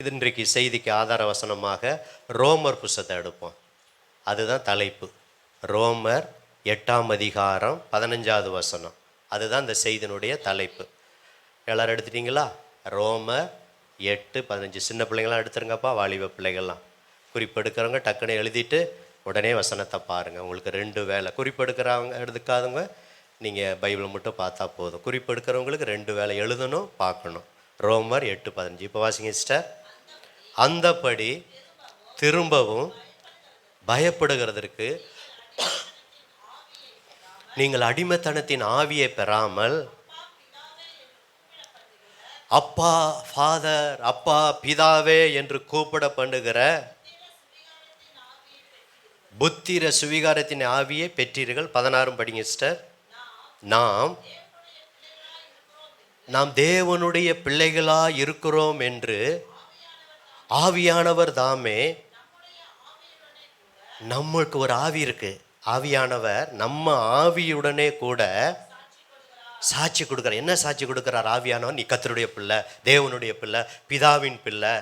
இது இன்றைக்கு செய்திக்கு ஆதார வசனமாக ரோமர் புஸ்தகத்தை எடுப்போம். அதுதான் தலைப்பு. ரோமர் 8ஆம் அதிகாரம் 15வது வசனம். அதுதான் இந்த செய்தியினுடைய தலைப்பு. எல்லாரும் எடுத்துட்டீங்களா? ரோமர் 8:15. சின்ன பிள்ளைங்களாம் எடுத்துருங்கப்பா, வாலிப பிள்ளைகள்லாம். குறிப்பெடுக்கிறவங்க டக்குன்னு எழுதிட்டு உடனே வசனத்தை பாருங்கள். உங்களுக்கு 2 வேலை. குறிப்பெடுக்கிறவங்க எடுக்காதவங்க நீங்கள் பைபிளை மட்டும் பார்த்தா போதும். குறிப்பெடுக்கிறவங்களுக்கு 2 வேலை, எழுதணும், பார்க்கணும். ரோமர் 8:15. இப்போ வாசிங்க சிஸ்டர். அந்தபடி திரும்பவும் பயப்படுகிறதற்கு நீங்கள் அடிமைத்தனத்தின் ஆவியை பெறாமல் அப்பா ஃபாதர், அப்பா பிதாவே என்று கூப்பிட பண்ணுகிற புத்திர சுவிகாரத்தின் ஆவியை பெற்றீர்கள். 16 படிங்க சிஸ்டர். நாம் தேவனுடைய பிள்ளைகளா இருக்கிறோம் என்று ஆவியானவர் தாமே, நம்மளுக்கு ஒரு ஆவி இருக்கு, ஆவியானவர் நம்ம ஆவியுடனே கூட சாட்சி கொடுக்குறார். என்ன சாட்சி கொடுக்குறார் ஆவியானவர்? நீ கர்த்தருடைய பிள்ளை, தேவனுடைய பிள்ளை, பிதாவின் பிள்ளை,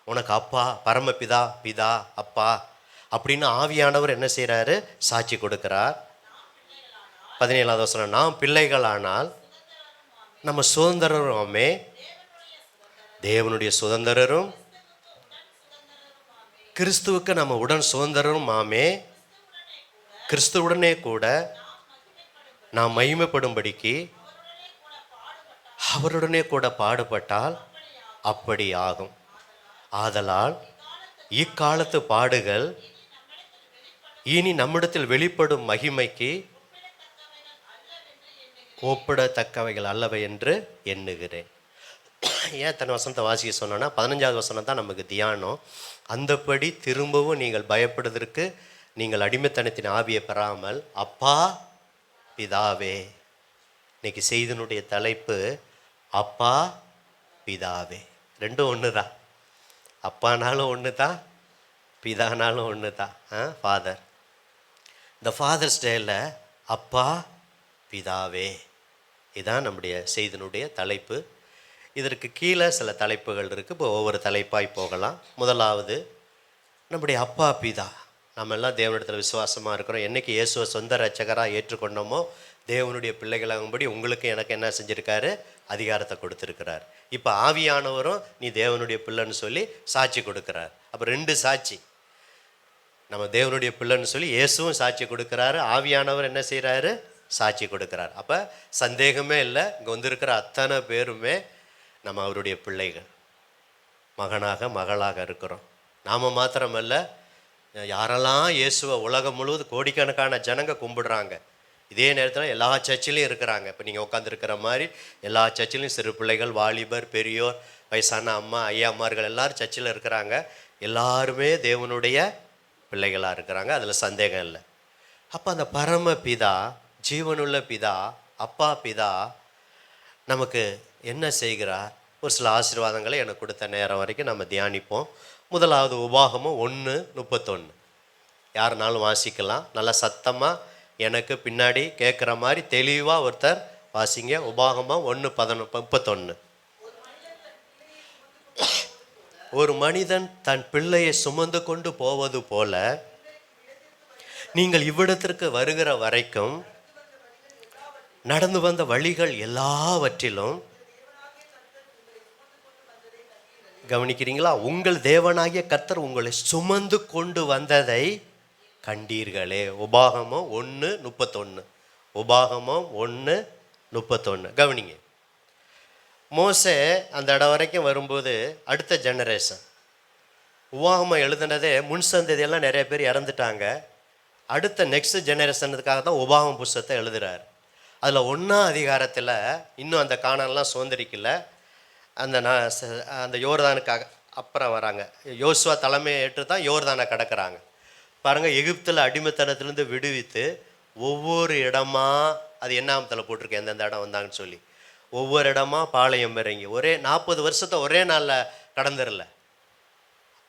உனக்கு அப்பா, பரமபிதா, பிதா, அப்பா அப்படின்னு ஆவியானவர் என்ன செய்கிறாரு? சாட்சி கொடுக்கிறார். 17வது வசனம். நாம் பிள்ளைகளானால் நம்ம சுதந்திரருமே, தேவனுடைய சுதந்திரரும், கிறிஸ்துவுக்கு நம்ம உடன் சுதந்திரரும் ஆமே, கிறிஸ்துவுடனே கூட நாம் மகிமைப்படும்படிக்கு அவருடனே கூட பாடுபட்டால் அப்படி ஆகும். ஆதலால் இக்காலத்து பாடுகள் இனி நம்மிடத்தில் வெளிப்படும் மகிமைக்கு ஒப்பிடத்தக்கவைகள் அல்லவை என்று எண்ணுகிறேன். ஏன் தன் வசனத்தை வாசிக்க சொன்னோன்னா 15வது வசனம் தான் நமக்கு தியானம். அந்தபடி திரும்பவும் நீங்கள் பயப்படுவதற்கு நீங்கள் அடிமைத்தனத்தின் ஆவியை பெறாமல் அப்பா பிதாவே. இன்னைக்கு செய்தினுடைய தலைப்பு அப்பா பிதாவே. ரெண்டும் ஒன்று தான். அப்பானாலும் ஒன்று தான், பிதானாலும் ஒன்று தான். ஃபாதர். இந்த ஃபாதர்ஸ் டேயில் அப்பா பிதாவே, இதுதான் நம்முடைய செய்தினுடைய தலைப்பு. இதற்கு கீழே சில தலைப்புகள் இருக்குது. இப்போ ஒவ்வொரு தலைப்பாய் போகலாம். முதலாவது, நம்முடைய அப்பா பிதா. நம்ம எல்லாம் தேவனிடத்தில் விசுவாசமாக இருக்கிறோம். என்றைக்கு இயேசுவை சொந்த ரட்சகராக ஏற்றுக்கொண்டோமோ தேவனுடைய பிள்ளைகளாகும்படி உங்களுக்கு எனக்கு என்ன செஞ்சுருக்காரு? அதிகாரத்தை கொடுத்துருக்கிறார். இப்போ ஆவியானவரும் நீ தேவனுடைய பிள்ளைன்னு சொல்லி சாட்சி கொடுக்குறார். அப்போ 2 சாட்சி. நம்ம தேவனுடைய பிள்ளைன்னு சொல்லி இயேசுவும் சாட்சி கொடுக்குறாரு, ஆவியானவர் என்ன செய்கிறாரு? சாட்சி கொடுக்குறார். அப்போ சந்தேகமே இல்லை, இங்கே வந்திருக்கிற அத்தனை பேருமே நம்ம அவருடைய பிள்ளைகள், மகனாக மகளாக இருக்கிறோம். நாம் மாத்திரமல்ல, யாரெல்லாம் இயேசுவை உலகம் முழுவதும் கோடிக்கணக்கான ஜனங்க கும்பிடுறாங்க, இதே நேரத்தில் எல்லா சர்ச்சிலையும் இருக்கிறாங்க. இப்போ நீங்கள் உட்காந்துருக்கிற மாதிரி எல்லா சர்ச்சிலையும் சிறு பிள்ளைகள், வாலிபர், பெரியோர், வயசான அம்மா, ஐயாமார்கள் எல்லோரும் சர்ச்சில் இருக்கிறாங்க. எல்லாருமே தேவனுடைய பிள்ளைகளாக இருக்கிறாங்க, அதில் சந்தேகம் இல்லை. அப்போ அந்த பரம பிதா, ஜீவனுள்ள பிதா, அப்பா பிதா நமக்கு என்ன செய்கிறார்? ஒரு சில ஆசீர்வாதங்களை எனக்கு கொடுத்த நேரம் வரைக்கும் நம்ம தியானிப்போம். முதலாவது உபாகமம் 1:31. யாருனாலும் வாசிக்கலாம். நல்லா சத்தமாக எனக்கு பின்னாடி கேட்குற மாதிரி தெளிவாக ஒருத்தர் வாசிங்க. உபாகமம் 1:31. ஒரு மனிதன் தன் பிள்ளையை சுமந்து கொண்டு போவது போல நீங்கள் இவ்விடத்திற்கு வருகிற வரைக்கும் நடந்து வந்த வழிகள் எல்லாவற்றிலும் கவனிக்கிறீங்களா? உங்கள் தேவனாகிய கர்த்தர் உங்களை சுமந்து கொண்டு வந்ததை கண்டீர்களே. உபாகமம் 1:31. உபாகமம் 1:31. கவனிங்க. மோசே அந்த இடம் வரைக்கும் வரும்போது அடுத்த ஜெனரேஷன். உபாகமம் எழுதுனதே முன் சந்ததியெல்லாம் நிறைய பேர் இறந்துட்டாங்க. அடுத்த நெக்ஸ்ட் ஜெனரேஷனுக்காக தான் உபாகமம் புஸ்தகத்தை எழுதுகிறார். அதில் 1ஆம் அதிகாரத்தில் இன்னும் அந்த கானான்லாம் சுதந்திரிக்கல. அந்த யோர்தானுக்காக அப்புறம் வராங்க. யோசுவா தலைமையை ஏற்று தான் யோர்தானை கடக்கிறாங்க. பாருங்கள், எகிப்தில் அடிமைத்தனத்திலேருந்து விடுவித்து ஒவ்வொரு இடமா, அது என்னாமத்தில் போட்டிருக்கேன் எந்தெந்த இடம் வந்தாங்கன்னு சொல்லி, ஒவ்வொரு இடமா பாளையம் இறங்கி ஒரே 40 வருஷத்தை ஒரே நாளில் கடந்துடல.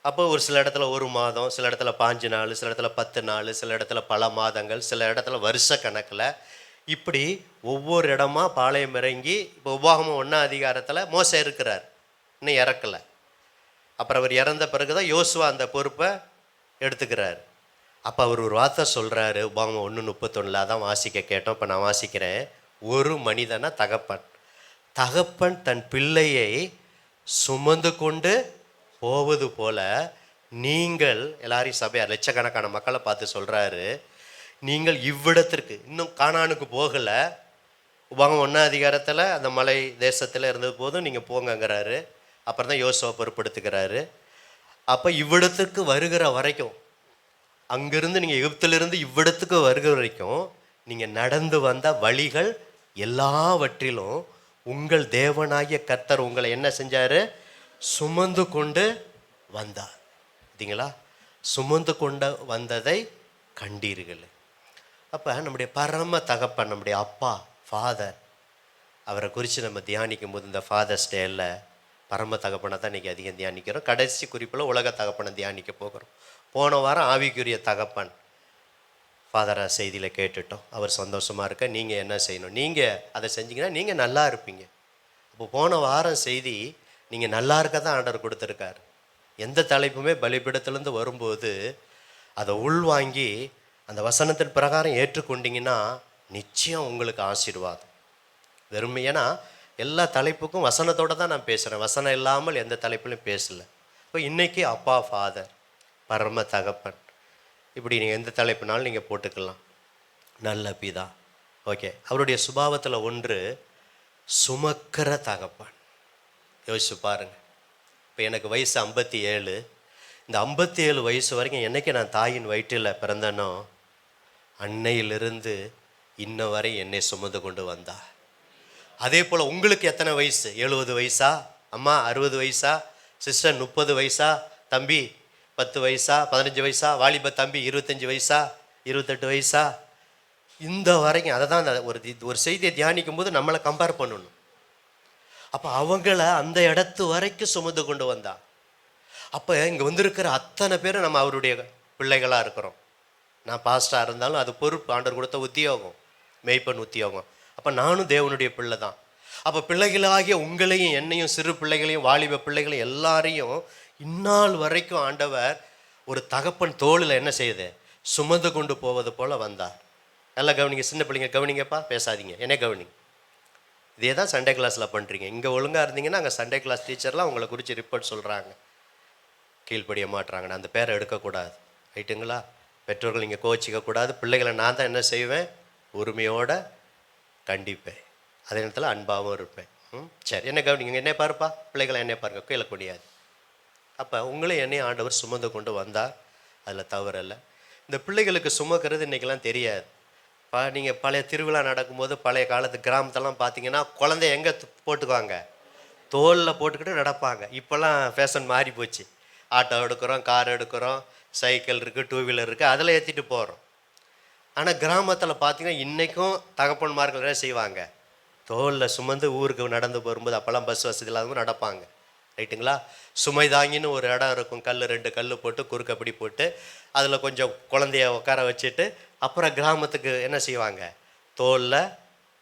அப்போ ஒரு சில இடத்துல 1 மாதம், சில இடத்துல 5 நாள், சில இடத்துல 10 நாள், சில இடத்துல பல மாதங்கள், சில இடத்துல வருஷ கணக்கில், இப்படி ஒவ்வொரு இடமா பாளையம் இறங்கி இப்போ உபாகமம் 1ஆம் அதிகாரத்தில் மோசே இருக்கிறார், இன்னும் இறக்கலை. அப்புறம் அவர் இறந்த பிறகு தான் யோசுவா அந்த பொறுப்பை எடுத்துக்கிறார். அப்போ அவர் ஒரு வார்த்தை சொல்கிறாரு, உபாகமம் 1:31, அதான் வாசிக்க கேட்டோம். இப்போ நான் வாசிக்கிறேன். ஒரு மனிதனா தகப்பன் தகப்பன் தன் பிள்ளையை சுமந்து கொண்டு போவது போல நீங்கள் எல்லாரையும் சபையார் லட்சக்கணக்கான மக்களை பார்த்து சொல்கிறாரு, நீங்கள் இவ்விடத்திற்கு இன்னும் கானானுக்கு போகலை. உபாகமம் 1 அதிகாரத்தில் அந்த மலை தேசத்தில் இருந்தது போதும் நீங்கள் போங்கங்கிறாரு. அப்புறம் தான் யோசுவா பொறுப்படுத்துக்கிறாரு. அப்போ இவ்விடத்துக்கு வருகிற வரைக்கும், அங்கிருந்து நீங்கள் எகிப்திலிருந்து இவ்விடத்துக்கு வருகிற வரைக்கும் நீங்கள் நடந்து வந்த வழிகள் எல்லாவற்றிலும் உங்கள் தேவனாகிய கர்த்தர் உங்களை என்ன செஞ்சார்? சுமந்து கொண்டு வந்தார். பார்த்தீங்களா? சுமந்து கொண்டு வந்ததை கண்டீர்கள். அப்போ நம்முடைய பரம தகப்பன், நம்முடைய அப்பா, ஃபாதர், அவரை குறித்து நம்ம தியானிக்கும் போது இந்த ஃபாதர்ஸ் டேயில் பரம தகப்பனை தான் இன்றைக்கி அதிகம் தியானிக்கிறோம். கடைசி குறிப்பில் உலக தகப்பனை தியானிக்க போகிறோம். போன வாரம் ஆவிக்குரிய தகப்பன் ஃபாதரை செய்தியில் கேட்டுட்டோம். அவர் சந்தோஷமாக இருக்க நீங்கள் என்ன செய்யணும், நீங்கள் அதை செஞ்சீங்கன்னா நீங்கள் நல்லா இருப்பீங்க. அப்போ போன வாரம் செய்தி நீங்கள் நல்லா இருக்க தான் ஆண்டவர் கொடுத்துருக்காரு. எந்த தலைப்புமே பலிபீடத்துலேருந்து வரும்போது அதை உள்வாங்கி அந்த வசனத்தின் பிரகாரம் ஏற்றுக்கொண்டீங்கன்னா நிச்சயம் உங்களுக்கு ஆசீர்வாதம். வெறுமையானா எல்லா தலைப்புக்கும் வசனத்தோடு தான் நான் பேசுகிறேன். வசனம் இல்லாமல் எந்த தலைப்பிலும் பேசலை. இப்போ இன்றைக்கி அப்பா, ஃபாதர், பரம தகப்பன், இப்படி நீங்கள் எந்த தலைப்புனாலும் நீங்கள் போட்டுக்கலாம். நல்ல பிதா, ஓகே. அவருடைய சுபாவத்தில் ஒன்று சுமக்கிற தகப்பன். யோசிச்சு பாருங்கள். இப்போ எனக்கு வயசு 57. இந்த 57 வயசு வரைக்கும் என்றைக்கு நான் தாயின் வயிற்றில் பிறந்தனோ அன்னையிலிருந்து இன்ன வரை என்னை சுமந்து கொண்டு வந்தா. அதே போல் உங்களுக்கு எத்தனை வயசு? 70 வயசா? அம்மா 60 வயசா? சிஸ்டர் 30 வயசா? தம்பி 10 வயசா? 15 வயசா? வாலிப தம்பி 25 வயசா? 28 வயசா? இந்த வரைக்கும் அதை தான் ஒரு செய்தியை தியானிக்கும் போது நம்மளை கம்பேர் பண்ணணும். அப்போ அவங்கள அந்த இடத்து வரைக்கும் சுமந்து கொண்டு வந்தா. அப்போ இங்கே வந்திருக்கிற அத்தனை பேரும் நம்ம அவருடைய பிள்ளைகளாக இருக்கிறோம். நான் பாஸ்டாக இருந்தாலும் அது பொறுப்பு, ஆண்டவர் கொடுத்த உத்தியோகம், மேய்ப்பன் உத்தியோகம். அப்போ நானும் தேவனுடைய பிள்ளை தான். அப்போ பிள்ளைகளாகிய உங்களையும் என்னையும், சிறு பிள்ளைகளையும் வாலிப பிள்ளைகளையும் எல்லாரையும் இந்நாள் வரைக்கும் ஆண்டவர் ஒரு தகப்பன் தோளில் என்ன செய்யுது? சுமந்து கொண்டு போவது போல் வந்தார். நல்லா கவனிங்க, சின்ன பிள்ளைங்க கவனிங்கப்பா, பேசாதீங்க, என்ன கவனிங்க. இதே தான் சண்டே கிளாஸில் பண்ணுறீங்க. இங்கே ஒழுங்காக இருந்தீங்கன்னா அங்கே சண்டே கிளாஸ் டீச்சர்லாம் உங்களை குறித்து ரிப்போர்ட் சொல்கிறாங்க, கீழ்ப்படிய மாட்டுறாங்கன்னு. அந்த பேரை எடுக்கக்கூடாது, ரைட்டுங்களா? பெற்றோர்கள் இங்கே கோச்சிக்கக்கூடாது. பிள்ளைகளை நான் தான் என்ன செய்வேன்? உரிமையோடு கண்டிப்பேன். அதே நேரத்தில் அன்பாகவும் இருப்பேன். சரி, என்ன கவனிங்க, என்னை பாருப்பா, பிள்ளைகளை என்னை பாருங்க, கீழே முடியாது. அப்போ உங்களே என்னையும் ஆண்டவர் சுமந்து கொண்டு வந்தால் அதில் தவறில்லை. இந்த பிள்ளைகளுக்கு சுமக்கிறது இன்றைக்கெல்லாம் தெரியாது. நீங்கள் பழைய திருவிழா நடக்கும்போது பழைய காலத்து கிராமத்தெல்லாம் பார்த்தீங்கன்னா குழந்தைய எங்கே போட்டுக்குவாங்க? தோலில் போட்டுக்கிட்டு நடப்பாங்க. இப்போல்லாம் ஃபேஷன் மாறி போச்சு. ஆட்டோ எடுக்கிறோம், கார் எடுக்கிறோம், சைக்கிள் இருக்குது, 2 வீலர் இருக்குது, அதில் ஏற்றிட்டு போகிறோம். ஆனால் கிராமத்தில் பார்த்தீங்கன்னா இன்றைக்கும் தகப்பன்மார்கள் என்ன செய்வாங்க? தோலில் சுமந்து ஊருக்கு நடந்து வரும்போது, அப்போல்லாம் பஸ் வசதி இல்லாதவங்க நடப்பாங்க, ரைட்டுங்களா? சுமை தாங்கின்னு ஒரு இடம் இருக்கும், 2 கல் போட்டு குறுக்கப்படி போட்டு அதில் கொஞ்சம் குழந்தைய உட்கார வச்சுட்டு அப்புறம் கிராமத்துக்கு என்ன செய்வாங்க? தோலில்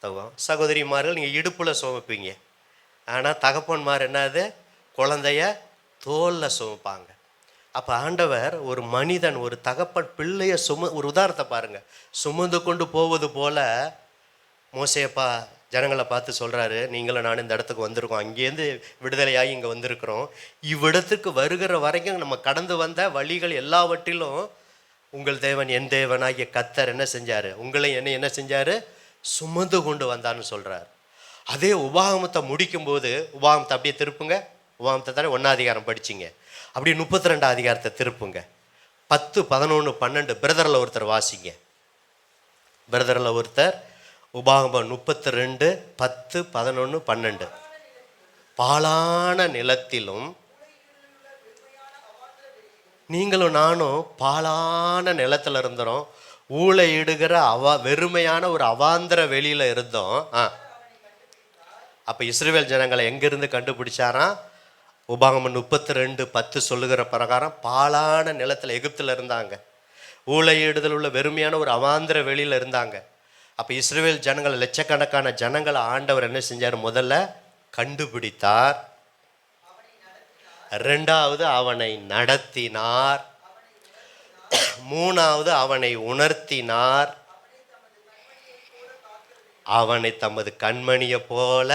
தகும். சகோதரிமார்கள் நீங்கள் இடுப்பில் சுமப்பீங்க. ஆனால் தகப்பன்மார் என்னது? குழந்தைய தோலில் சுமப்பாங்க. அப்போ ஆண்டவர் ஒரு மனிதன், ஒரு தகப்பன் பிள்ளைய ஒரு உதாரணத்தை பாருங்கள், சுமந்து கொண்டு போவது போல் மோசேப்பா ஜனங்களை பார்த்து சொல்கிறாரு, நீங்களும் நானும் இந்த இடத்துக்கு வந்திருக்கோம், அங்கேருந்து விடுதலையாகி இங்கே வந்திருக்கிறோம். இவ்விடத்துக்கு வருகிற வரைக்கும் நம்ம கடந்து வந்த வழிகள் எல்லாவற்றிலும் உங்கள் தேவன், என் தேவனாகிய கர்த்தர் என்ன செஞ்சார்? உங்களை என்ன செஞ்சார்? சுமந்து கொண்டு வந்தான்னு சொல்கிறார். அதே உபாகமத்தை முடிக்கும்போது, உபாகமத்தை அப்படியே திருப்புங்க, உபாகமத்தை தானே 1 அதிகாரம் படிச்சிங்க, அப்படியே 32 அதிகாரத்தை திருப்புங்க, 10, 11, 12. பிரதரில் ஒருத்தர் வாசிங்க. பிரதரில் ஒருத்தர் உபாகமம் 32, 10, 11, 12. பாழான நிலத்திலும், நீங்களும் நானும் பாழான நிலத்தில் இருந்தோம், ஊழையிடுகிற வெறுமையான ஒரு அவாந்திர வெளியில் இருந்தோம். அப்போ இஸ்ரவேல் ஜனங்களை எங்கேருந்து கண்டுபிடிச்சாராம்? உபாகமம் 32, 10 சொல்லுகிற பிரகாரம் பாழான நிலத்தில் எகிப்தில் இருந்தாங்க. ஊழையிடுதல் உள்ள வெறுமையான ஒரு அவாந்திர வெளியில் இருந்தாங்க. அப்போ இஸ்ரவேல் ஜனங்களை, லட்சக்கணக்கான ஜனங்களை ஆண்டவர் என்ன செஞ்சார்? முதல்ல கண்டுபிடித்தார், ரெண்டாவது அவனை நடத்தினார். மூணாவது அவனை உணர்த்தினார். அவனை தமது கண்மணியை போல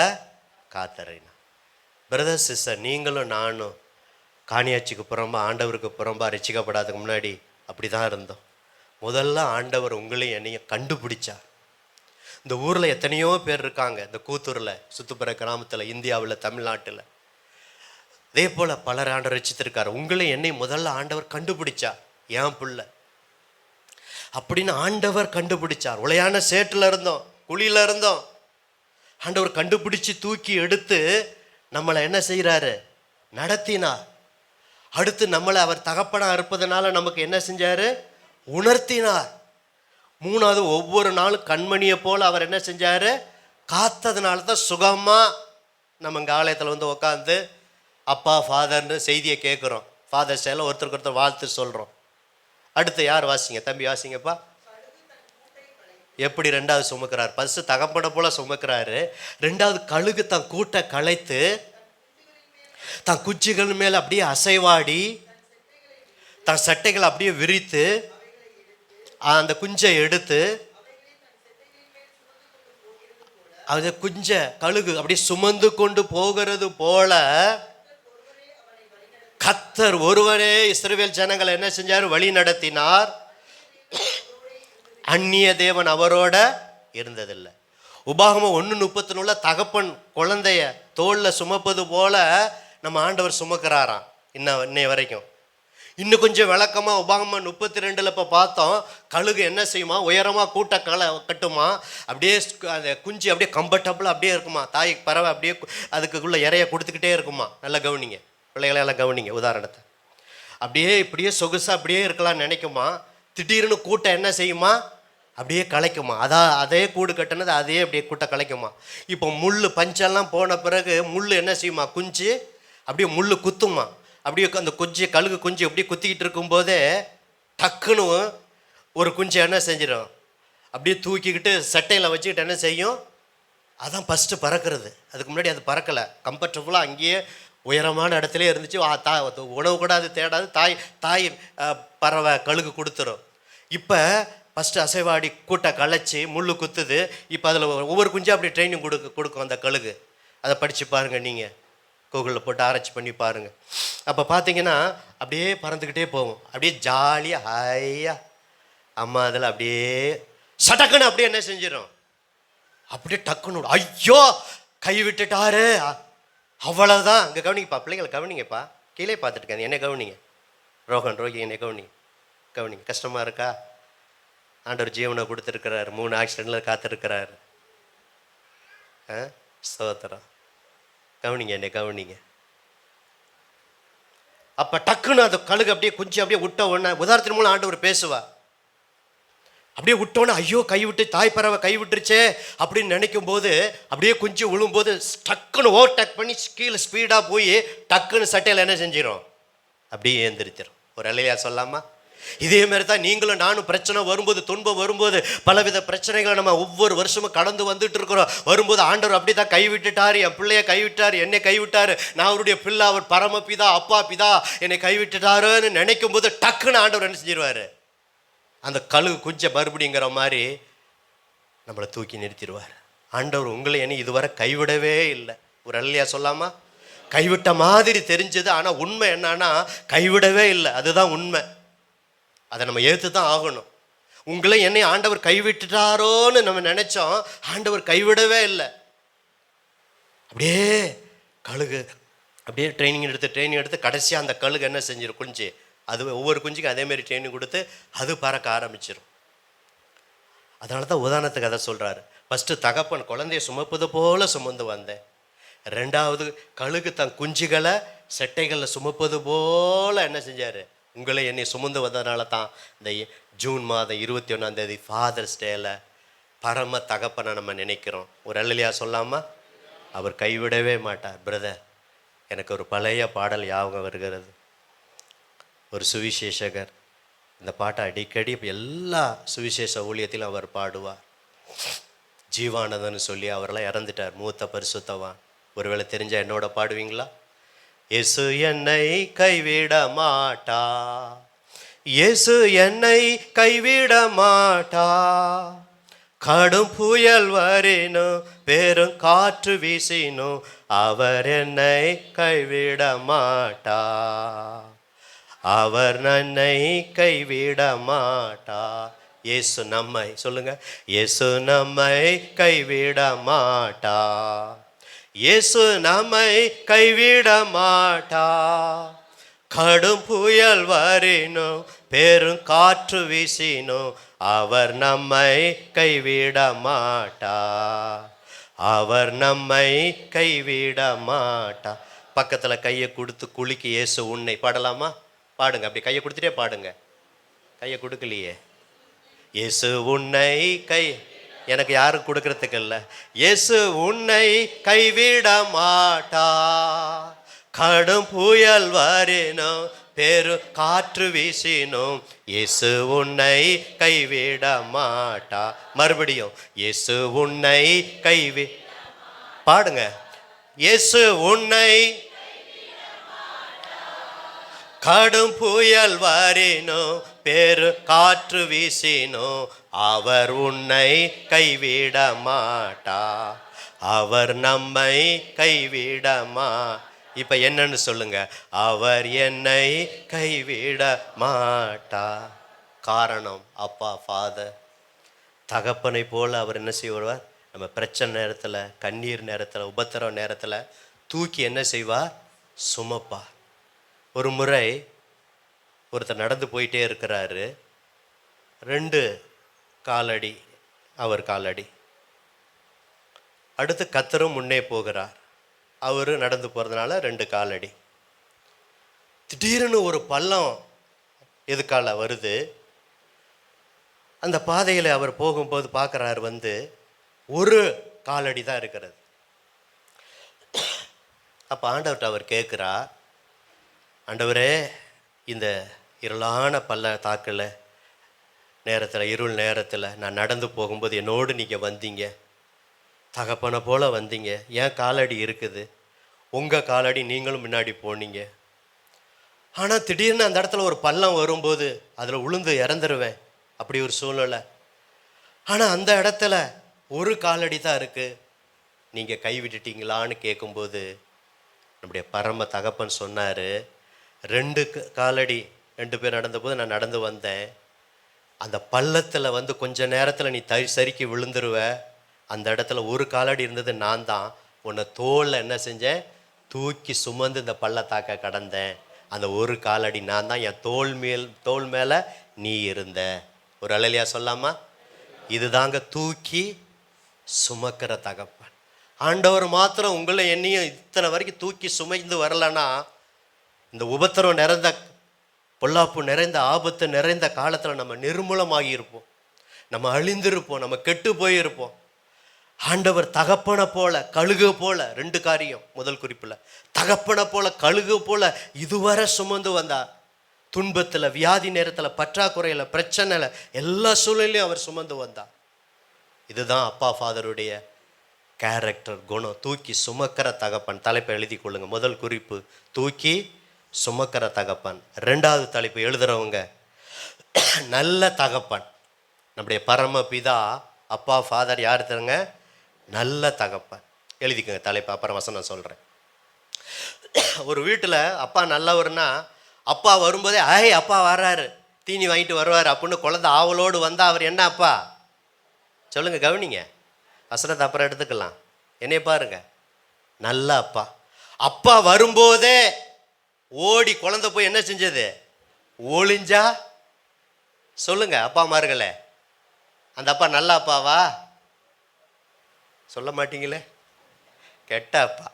காத்தறினார். பிரதர் சிஸ்டர், நீங்களும் நானும் காணியாட்சிக்கு புறம்பா ஆண்டவருக்கு புறம்பா ரசிக்கப்படாததுக்கு முன்னாடி அப்படி தான் இருந்தோம். முதல்ல ஆண்டவர் உங்களையும் என்னையும் கண்டுபிடிச்சார். இந்த ஊரில் எத்தனையோ பேர் இருக்காங்க, இந்த கூத்தூரில், சுற்றுப்புற கிராமத்தில், இந்தியாவில், தமிழ்நாட்டில், அதே போல் பலர் ஆண்டவர் ரசித்திருக்காரு. உங்களையும் என்னை முதல்ல ஆண்டவர் கண்டுபிடிச்சார். ஏன் பிள்ளை அப்படின்னு ஆண்டவர் கண்டுபிடிச்சார். உளையான சேற்றில் இருந்தோம், குழியில் இருந்தோம். ஆண்டவர் கண்டுபிடிச்சு தூக்கி எடுத்து நம்மளை என்ன செய்கிறாரு? நடத்தினார். அடுத்து நம்மளை அவர் தகப்பனா இருப்பதனால நமக்கு என்ன செஞ்சார்? உணர்த்தினார். மூணாவது ஒவ்வொரு நாளும் கண்மணியை போல் அவர் என்ன செஞ்சார்? காத்ததுனால தான் சுகமாக நம்ம இங்கே ஆலயத்தில் வந்து உட்காந்து அப்பா ஃபாதர்னு செய்தியை கேட்குறோம். ஃபாதர் சேல ஒருத்தருக்கு ஒருத்தர் வாழ்த்து சொல்கிறோம். அடுத்து யார் வாசிங்க? தம்பி வாசிங்கப்பா. எப்படி ரெண்டாவது சுமக்கிறார்? ஃபர்ஸ்ட் தகப்பனை போல சுமக்கிறாரு. ரெண்டாவது கழுகு தன் கூட்டை களைத்து தன் குச்சிகள் மேல் அப்படியே அசைவாடி தன் சட்டைகளை அப்படியே விரித்து அந்த குஞ்சை எடுத்து அந்த குஞ்ச கழுகு அப்படியே சுமந்து கொண்டு போகிறது போல கர்த்தர் ஒருவரே இஸ்ரவேல் ஜனங்களை என்ன செஞ்சார்? வழி நடத்தினார். அந்நிய தேவன் அவரோட இருந்ததில்லை. உபாகமம் 1:30 தகப்பன் குழந்தைய தோல்ல சுமப்பது போல நம்ம ஆண்டவர் சுமக்கிறாராம் இன்னைய வரைக்கும். இன்னும் கொஞ்சம் விளக்கமாக உபாகமம் 32 இப்போ பார்த்தோம். கழுகு என்ன செய்யுமா? உயரமாக கூட்ட கட்டுமா, அப்படியே அந்த குஞ்சு அப்படியே கம்ஃபர்டபுளாக அப்படியே இருக்குமா, தாய் பறவை அப்படியே அதுக்குள்ளே இறைய கொடுத்துக்கிட்டே இருக்குமா. நல்லா கவனிங்க பிள்ளைகளை, எல்லாம் கவனிங்க உதாரணத்தை. அப்படியே இப்படியே சொகுசாக அப்படியே இருக்கலாம்னு நினைக்குமா. திடீர்னு கூட்டம் என்ன செய்யுமா? அப்படியே கலைக்குமா. அதே கூடு கட்டினது அதே அப்படியே கூட்ட கலைக்குமா. இப்போ முள் பஞ்செல்லாம் போன பிறகு முள் என்ன செய்யுமா? குஞ்சு அப்படியே முள் குத்துமா. அப்படியே அந்த குஞ்சு கழுகு குஞ்சு அப்படியே குத்திக்கிட்டு இருக்கும்போதே டக்குன்னு ஒரு குஞ்சு என்ன செஞ்சிடும்? அப்படியே தூக்கிக்கிட்டு சட்டையில் வச்சுக்கிட்டு என்ன செய்யும்? அதான் ஃபஸ்ட்டு பறக்கிறது. அதுக்கு முன்னாடி அது பறக்கலை, கம்ஃபர்டபுளாக அங்கேயே உயரமான இடத்துல இருந்துச்சு. உணவு கூட அது தேடாது. தாய் பறவை கழுகு கொடுத்துரும். இப்போ ஃபஸ்ட்டு அசைவாடி கூட்டை களைச்சி முள் குத்துது. இப்போ அதில் ஒவ்வொரு குஞ்சாக அப்படி ட்ரைனிங் கொடுக்கும் அந்த கழுகு. அதை படித்து பாருங்கள், நீங்கள் கூகுளில் போட்டு ஆராய்ச்சி பண்ணி பாருங்கள். அப்போ பார்த்தீங்கன்னா அப்படியே பறந்துக்கிட்டே போகும். அப்படியே ஜாலியாக ஹையாக அம்மா அதில் அப்படியே சட்டக்குன்னு அப்படியே என்ன செஞ்சிடும்? அப்படியே டக்குன்னு ஐயோ கை விட்டுட்டாரு, அவ்வளோதான். இங்கே கவனிங்கப்பா பிள்ளைங்களை, கவனிங்கப்பா. கீழே பார்த்துட்டுருக்காங்க, என்ன கவனிங்க. ரோகி என்னை கவனிங்க. கஷ்டமாக இருக்கா? ஆண்டவர் ஜீவனை கொடுத்துருக்கிறாரு. 3 ஆக்சிடெண்ட்டில் காத்திருக்கிறாரு. ஸ்தோத்திரம். கவனிங்க, என்னை கவனிங்க. அப்போ டக்குன்னு அந்த கழுகு அப்படியே குஞ்சு அப்படியே விட்ட உடனே உதாரணத்தின் மூலம் ஆண்டவர் பேசுவா. அப்படியே விட்டோன்னே ஐயோ கை விட்டு தாய் பறவை கை விட்டுருச்சே அப்படின்னு நினைக்கும் போது அப்படியே குஞ்சு விழும்போது டக்குன்னு ஓவர்டேக் பண்ணி கீழே ஸ்பீடாக போய் டக்குன்னு சட்டையில் என்ன செஞ்சிடும்? அப்படியே ஏந்திரிச்சிடும். ஒரு அலையா சொல்லாமா? இதே மாதிரி தான் நீங்களும் நானும் பிரச்சனை வரும்போது, துன்பம் வரும்போது, பலவித பிரச்சனைகளை நம்ம ஒவ்வொரு வருஷமும் கடந்து வந்துட்டு இருக்கிறோம். வரும்போது ஆண்டவர் அப்படி தான் கைவிட்டுட்டார், என் பிள்ளைய கைவிட்டார், என்னை கைவிட்டார், நான் அவருடைய பிள்ளை, அவர் பரமபிதா, அப்பா பிதா, என்னை கைவிட்டுட்டாருன்னு நினைக்கும் போது டக்குன்னு ஆண்டவர் என்ன செஞ்சிருவார்? அந்த கழுகு குஞ்ச மறுபடிங்கிற மாதிரி நம்மளை தூக்கி நிறுத்திடுவார். ஆண்டவர் உங்களை என்ன இதுவரை கைவிடவே இல்லை. ஒரு அல்லையா சொல்லாமா? கைவிட்ட மாதிரி தெரிஞ்சது, ஆனால் உண்மை என்னன்னா கைவிடவே இல்லை. அதுதான் உண்மை. அதை நம்ம ஏற்று தான் ஆகணும். உங்களை என்னை ஆண்டவர் கைவிட்டுட்டாரோன்னு நம்ம நினைச்சோம், ஆண்டவர் கைவிடவே இல்லை. அப்படியே கழுகு அப்படியே ட்ரைனிங் எடுத்து கடைசியாக அந்த கழுகு என்ன செஞ்சிடும்? குஞ்சு அது ஒவ்வொரு குஞ்சுக்கும் அதேமாரி ட்ரைனிங் கொடுத்து அது பறக்க ஆரம்பிச்சிடும். அதனால தான் உதாரணத்துக்கு அதை சொல்கிறாரு. ஃபஸ்ட்டு தகப்பன் குழந்தைய சுமப்பது போல சுமந்து வந்தேன். ரெண்டாவது கழுகு தன் குஞ்சுகளை செட்டைகளில் சுமப்பது போல என்ன செஞ்சார்? உங்களை என்னை சுமந்து வந்ததுனால தான் இந்த ஜூன் மாதம் 21 ஃபாதர்ஸ் டேல பரம தகப்பனை நம்ம நினைக்கிறோம். ஒரு அல்லையா சொல்லாமா? அவர் கைவிடவே மாட்டார். பிரதர், எனக்கு ஒரு பழைய பாடல் ஞாபகம் வருகிறது. ஒரு சுவிசேஷகர் இந்த பாட்டை அடிக்கடி எல்லா சுவிசேஷ ஊழியத்திலும் அவர் பாடுவார். ஜீவானந்தன்னு சொல்லி அவரெல்லாம் இறந்துட்டார், மூத்த பரிசுத்தவான். ஒருவேளை தெரிஞ்சால் என்னோட பாடுவீங்களா? இயேசு என்னை கைவிட மாட்டா, இயேசு என்னை கைவிட மாட்டா. கடும் புயல் வரினும் பெரும் காற்று வீசினும் அவர் என்னை கைவிட மாட்டா, அவர் என்னை கைவிட மாட்டா. இயேசு நம்மை, சொல்லுங்க, இயேசு நம்மை கைவிட மாட்டா, இயேசு நம்மை கைவிட மாட்டா. கடும் புயல் வரினும் பெரும் காற்று வீசினும் அவர் நம்மை கைவிட மாட்டா, அவர் நம்மை கைவிட மாட்டா. பக்கத்தில் கையை கொடுத்து குலுக்கி இயேசு உன்னை பாடலாமா? பாடுங்க, அப்படி கையை கொடுத்துட்டே பாடுங்க. கையை கொடுக்கலையே. இயேசு உன்னை எனக்கு யாரும் கொடுக்கறதுக்கு இல்லை. இயேசு உன்னை கைவிட மாட்டா, கடும் புயல் வரினும் பெரு காற்று வீசினும் இயேசு உன்னை கைவிட மாட்டா. மறுபடியும், இயேசு உன்னை பாடுங்க. இயேசு உன்னை கடும் புயல் வரினும் பெரு காற்று வீசினும் அவர் உன்னை கைவிட மாட்டா, அவர் நம்மை கைவிட இப்ப என்னன்னு சொல்லுங்க, அவர் என்னை கைவிட மாட்டா. காரணம், அப்பா ஃபாதர், தகப்பனை போல அவர் என்ன செய்வார்? நம்ம பிரச்சனை நேரத்தில், கண்ணீர் நேரத்தில், உபத்திரவ நேரத்தில் தூக்கி என்ன செய்வார்? சுமப்பார். ஒரு முறை ஒருத்தர் நடந்து போயிட்டே இருக்கிறாரு. 2 காலடி அவர் காலடி, அடுத்து கத்தரும் முன்னே போகிறார். அவர் நடந்து போகிறதுனால 2 காலடி. திடீர்னு ஒரு பள்ளம் எதுக்கால வருது. அந்த பாதையில் அவர் போகும்போது பார்க்குறாரு, வந்து 1 காலடி தான் இருக்கிறது. அப்போ ஆண்டவர்கிட்ட அவர் கேட்குறார், ஆண்டவரே, இந்த இருளான பள்ளத்தாக்கில் நேரத்தில், இருள் நேரத்தில் நான் நடந்து போகும்போது என்னோடு நீங்கள் வந்தீங்க, தகப்பனை போல் வந்தீங்க. ஏன் காலடி இருக்குது, உங்கள் காலடி நீங்களும் முன்னாடி போனீங்க. ஆனால் திடீர்னு அந்த இடத்துல ஒரு பள்ளம் வரும்போது அதில் உளுந்து இறந்துருவேன், அப்படி ஒரு சூழ்நிலை. ஆனால் அந்த இடத்துல 1 காலடி தான் இருக்குது, நீங்கள் கைவிட்டுட்டீங்களான்னு கேட்கும்போது நம்முடைய பரம தகப்பன் சொன்னார், 2 காலடி 2 பேர் நடந்தபோது நான் நடந்து வந்தேன். அந்த பள்ளத்தில் வந்து கொஞ்ச நேரத்தில் நீ சறுக்கி விழுந்துருவ. அந்த இடத்துல 1 காலடி இருந்தது, நான் தான் உன்னை தோளில் என்ன செஞ்சேன்? தூக்கி சுமந்து இந்த பள்ளத்தாக்க கடந்தேன். அந்த 1 காலடி நான் தான், என் தோள் மேலே நீ இருந்த. ஒரு அல்லேலூயா சொல்லாமா? இதுதாங்க தூக்கி சுமக்கிற தகப்பன். ஆண்டவர் மாத்திரம் உங்களை என்னையும் இத்தனை வரைக்கும் தூக்கி சுமைந்து வரலன்னா, இந்த உபத்திரம் நிறைந்த, பொல்லாப்பு நிறைந்த, ஆபத்து நிறைந்த காலத்தில் நம்ம நிர்மூலமாகி இருப்போம், நம்ம அழிந்திருப்போம், நம்ம கெட்டு போயிருப்போம். ஆண்டவர் தகப்பனை போல, கழுகு போல, 2 காரியம் முதல் குறிப்பில், தகப்பனை போல, கழுகு போல இதுவரை சுமந்து வந்தார். துன்பத்தில், வியாதி நேரத்தில், பற்றாக்குறையில், பிரச்சனையில், எல்லா சூழ்நிலையும் அவர் சுமந்து வந்தார். இதுதான் அப்பா ஃபாதருடைய கேரக்டர், குணம், தூக்கி சுமக்கிற தகப்பன். தலைப்பை எழுதி கொள்ளுங்க. முதல் குறிப்பு, தூக்கி சுமக்கிற தகப்பன். 2வது தலைப்பு எழுதுறவங்க, நல்ல தகப்பன். நம்முடைய பரமபிதா அப்பா ஃபாதர் யார் தருங்க? நல்ல தகப்பன். எழுதிக்கோங்க தலைப்பு, அப்புறம் வசனம் சொல்கிறேன். ஒரு வீட்டில் அப்பா நல்லவர்னா, அப்பா வரும்போதே அப்பா வர்றாரு, தீனி வாங்கிட்டு வருவார் அப்படின்னு குழந்தை ஆவலோடு வந்தால் அவர் என்ன அப்பா? சொல்லுங்க, கவனிங்க, வசனத்தை அப்புறம் எடுத்துக்கலாம். என்னைய பாருங்க, நல்ல அப்பா. அப்பா வரும்போதே ஓடி குழந்தை போய் என்ன செஞ்சது? ஒளிஞ்சா? சொல்லுங்க அப்பா மார்களே, அந்த அப்பா நல்ல அப்பாவா? சொல்ல மாட்டீங்களே, கெட்ட அப்பா.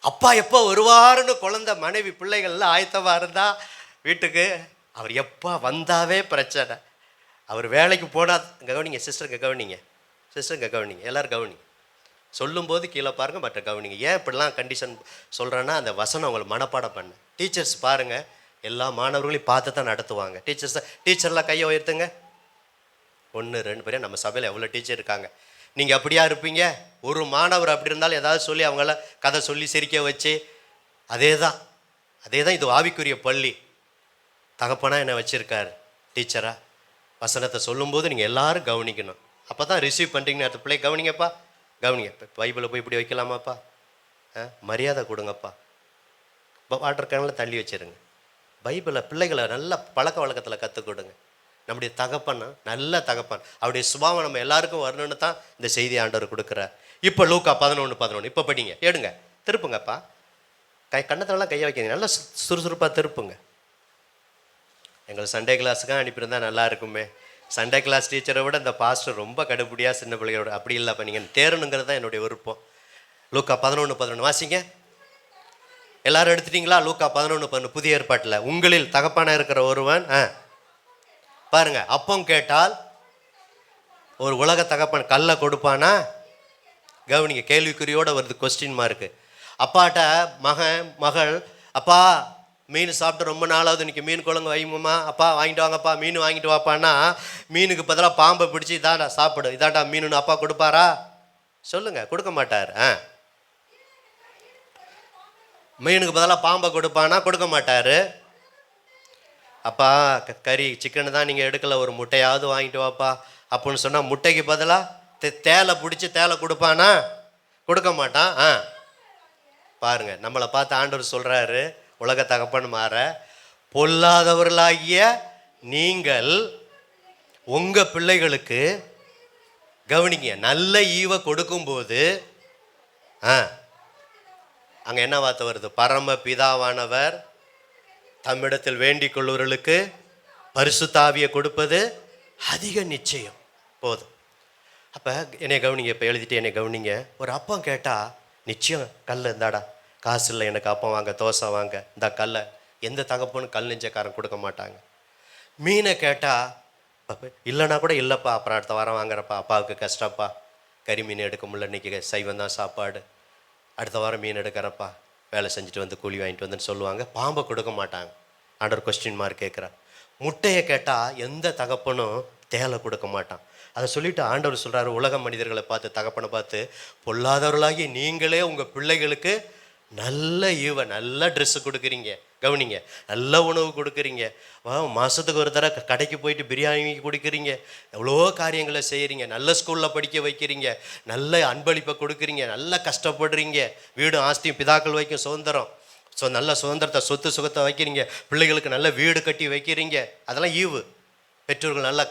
அப்பா எப்போ வருவாருன்னு குழந்தை, மனைவி, பிள்ளைகள்லாம் ஆயத்தமாக இருந்தா வீட்டுக்கு, அவர் எப்போ வந்தாவே பிரச்சனை. அவர் வேலைக்கு போனால், கவனிங்க சிஸ்டருங்க, கவனிங்க சிஸ்டருங்க, கவனிங்க, எல்லோரும் கவனிங்க. சொல்லும்போது கீழே பாருங்கள், மற்ற கவனிங்க. ஏன் இப்படிலாம் கண்டிஷன் சொல்கிறேன்னா, அந்த வசனம் உங்களை மனப்பாடம் பண்ண. டீச்சர்ஸ் பாருங்கள், எல்லா மாணவர்களையும் பார்த்து தான் நடத்துவாங்க. டீச்சர்லாம் கையை உயர்த்துங்க. 1 2 பேர் நம்ம சபையில் எவ்வளோ டீச்சர் இருக்காங்க. நீங்கள் அப்படியா இருப்பீங்க? ஒரு மாணவர் அப்படி இருந்தாலும் ஏதாவது சொல்லி அவங்கள கதை சொல்லி சிரிக்க வச்சு, அதே தான் இது ஆவிக்குரிய பள்ளி. தகப்பனா என்னை வச்சுருக்காரு டீச்சராக. வசனத்தை சொல்லும்போது நீங்கள் எல்லாரும் கவனிக்கணும். அப்போ தான் ரிசீவ் பண்ணுறீங்கன்னு அடுத்த பிள்ளை கவனிங்கப்பா, கவனிங்க. இப்போ பைபிளை போய் இப்படி வைக்கலாமாப்பா, மரியாதை கொடுங்கப்பா, இப்போ வாட்டர் கேனில் தள்ளி வச்சுருங்க. பைபிளை பிள்ளைகளை நல்ல பழக்க வழக்கத்தில் கற்றுக் கொடுங்க. நம்முடைய தகப்பன் நல்ல தகப்பன், அவருடைய சுபாவம் நம்ம எல்லாருக்கும் வரணும்னு தான் இந்த செய்தி ஆண்டவர் கொடுக்குறார். இப்போ லூக்கா 11:11 இப்போ படிங்க, எடுங்க, திருப்புங்கப்பா. கண்ணத்திலலாம் கையை வைக்காதீங்க, நல்லா சுறுசுறுப்பாக திருப்புங்க. எங்களை சண்டே கிளாஸுக்காக அனுப்பியிருந்தா நல்லா இருக்குமே. சண்டே கிளாஸ் டீச்சரை விட இந்த பாஸ்டர் ரொம்ப கடுபடியாக சின்ன பிள்ளைகளோட. அப்படி இல்லைப்பா, நீங்கள் தேரணுங்கிறது தான் என்னுடைய விருப்பம். லூக்கா 11:11 வாசிங்க. எல்லாரும் எடுத்துட்டீங்களா? லூக்கா 11:11 புதிய ஏற்பாட்டில். உங்களில் தகப்பான இருக்கிற ஒருவன் பாருங்க, அப்பம் கேட்டால் ஒரு உலக தகப்பன் கல்லை கொடுப்பானா? கவனிங்க, கேள்விக்குறியோட வருது, கொஸ்டின் மார்க்கு. அப்பாட்ட மகள், அப்பா மீன் சாப்பிட்டு ரொம்ப நாளாவது, இன்னைக்கு மீன் குழம்பு வைமுமா, அப்பா வாங்கிட்டு வாங்கப்பா, மீன் வாங்கிட்டு வாப்பான்னா, மீனுக்கு பதிலாக பாம்பை பிடிச்சி இதாண்டா சாப்பிடு, இதாண்டா மீனுன்னு அப்பா கொடுப்பாரா? சொல்லுங்க, கொடுக்க மாட்டார். மீனுக்கு பதிலாக பாம்பை கொடுப்பானா? கொடுக்க மாட்டார். அப்பா கறி சிக்கனு தான் நீங்கள் எடுக்கல, ஒரு முட்டையாவது வாங்கிட்டு வாப்பா அப்படின்னு சொன்னால் முட்டைக்கு பதிலாக தேலை பிடிச்சி தேலை கொடுப்பானா? கொடுக்க மாட்டான். பாருங்க, நம்மளை பார்த்து ஆண்டவர் சொல்கிறாரு, உலக தகப்பன் மாற, பொல்லாதவர்களாகிய நீங்கள் உங்கள் பிள்ளைகளுக்கு கவனிங்க, நல்ல ஈவை கொடுக்கும்போது அங்கே என்ன வார்த்தை வருது? பரம பிதாவானவர் தம்மிடத்தில் வேண்டிக் கொள்வர்களுக்கு பரிசுத்த ஆவியை கொடுப்பது அதிக நிச்சயம். போதும். அப்போ என்னை கவனிங்க, இப்போ எழுதிட்டு என்னை கவனிங்க. ஒரு அப்பம் கேட்டால் நிச்சயம் கல் இருந்தாடா, காசு இல்லை எனக்கு அப்பம் வாங்க, தோசை வாங்க, இந்த கல்லை எந்த தகப்பனும் கல் நெஞ்சக்காரன் கொடுக்க மாட்டாங்க. மீனை கேட்டால் இல்லைன்னா கூட இல்லைப்பா, அப்புறம் அடுத்த வாரம் வாங்குறப்பா, அப்பாவுக்கு கஷ்டப்பா, கறி மீன் எடுக்க முடியல, இன்றைக்கி சைவம் தான் சாப்பாடு, அடுத்த வாரம் மீன் எடுக்கிறப்பா, வேலை செஞ்சுட்டு வந்து கூலி வாங்கிட்டு வந்துன்னு சொல்லுவாங்க. பாம்பை கொடுக்க மாட்டாங்க. ஆண்டவர் கொஸ்டின் மார்க் கேட்குறார். முட்டையை கேட்டால் எந்த தகப்பனும் தேலை கொடுக்க மாட்டான். அதை சொல்லிவிட்டு ஆண்டவர் சொல்கிறாரு, உலக மனிதர்களை பார்த்து, தகப்பனை பார்த்து, பொல்லாதவர்களாகி நீங்களே உங்கள் பிள்ளைகளுக்கு நல்ல நல்ல ட்ரெஸ்ஸு கொடுக்குறீங்க, கவனிங்க, நல்ல உணவு கொடுக்குறீங்க, மாதத்துக்கு ஒரு தடவை கடைக்கு போயிட்டு பிரியாணி கொடுக்குறீங்க, எவ்வளோ காரியங்களை செய்கிறீங்க, நல்ல ஸ்கூலில் படிக்க வைக்கிறீங்க, நல்ல அன்பளிப்பை கொடுக்குறீங்க, நல்லா கஷ்டப்படுறீங்க, வீடும் ஆஸ்தியும் பிதாக்கள் வைக்கும் சுதந்திரம், நல்ல சுதந்திரத்தை சொத்து சுகத்தை வைக்கிறீங்க, பிள்ளைகளுக்கு நல்ல வீடு கட்டி வைக்கிறீங்க. அதெல்லாம் ஈவு. பெற்றோர்கள் நல்ல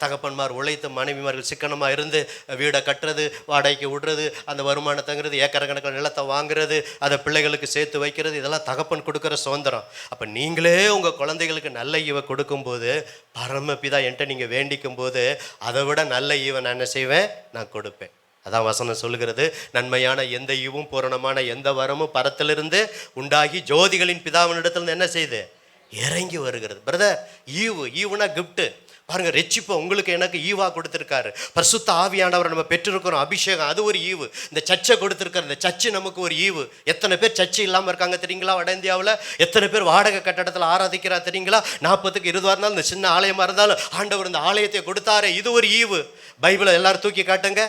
தகப்பன்மார் உழைத்து மனைவிமார்கள் சிக்கனமாக இருந்து வீடை கட்டுறது, வாடகைக்கு விடுறது, அந்த வருமானத்தைங்கிறது, ஏக்கர் கணக்கில் நிலத்தை வாங்குறது, அதை பிள்ளைகளுக்கு சேர்த்து வைக்கிறது, இதெல்லாம் தகப்பன் கொடுக்குற சுதந்திரம். அப்போ நீங்களே உங்கள் குழந்தைகளுக்கு நல்ல ஈவை கொடுக்கும்போது, பரமபிதா என்கிட்ட நீங்கள் வேண்டிக்கும் போது, அதை விட நல்ல ஈவை நான் என்ன செய்வேன்? நான் கொடுப்பேன். அதான் வசனம் சொல்லுகிறது, நன்மையான எந்த ஈவும் பூரணமான எந்த வரமும் பரத்திலிருந்து உண்டாகி ஜோதிகளின் பிதாவினிடத்தில் என்ன செய்யுது? இறங்கி வருகிறது. பிரதர், ஈவுனா கிஃப்ட்டு. பாருங்க, ரெச்சிப்பை உங்களுக்கு எனக்கு ஈவா கொடுத்துருக்காரு. பரிசுத்த ஆவியானவரை நம்ம பெற்றிருக்கிறோம், அபிஷேகம், அது ஒரு ஈவு. இந்த சர்ச்சை கொடுத்துருக்காரு, இந்த சர்ச்சு நமக்கு ஒரு ஈவு. எத்தனை பேர் சர்ச்சை இல்லாமல் இருக்காங்க தெரியுங்களா? வட இந்தியாவில் எத்தனை பேர் வாடகை கட்டடத்தில் ஆராதிக்கிறா தெரியுங்களா? 40க்கு 20 இருந்தாலும் இந்த சின்ன ஆலயமாக இருந்தாலும் ஆண்டவர் இந்த ஆலயத்தை கொடுத்தாரு, இது ஒரு ஈவு. பைபிளை எல்லாரும் தூக்கி காட்டுங்க.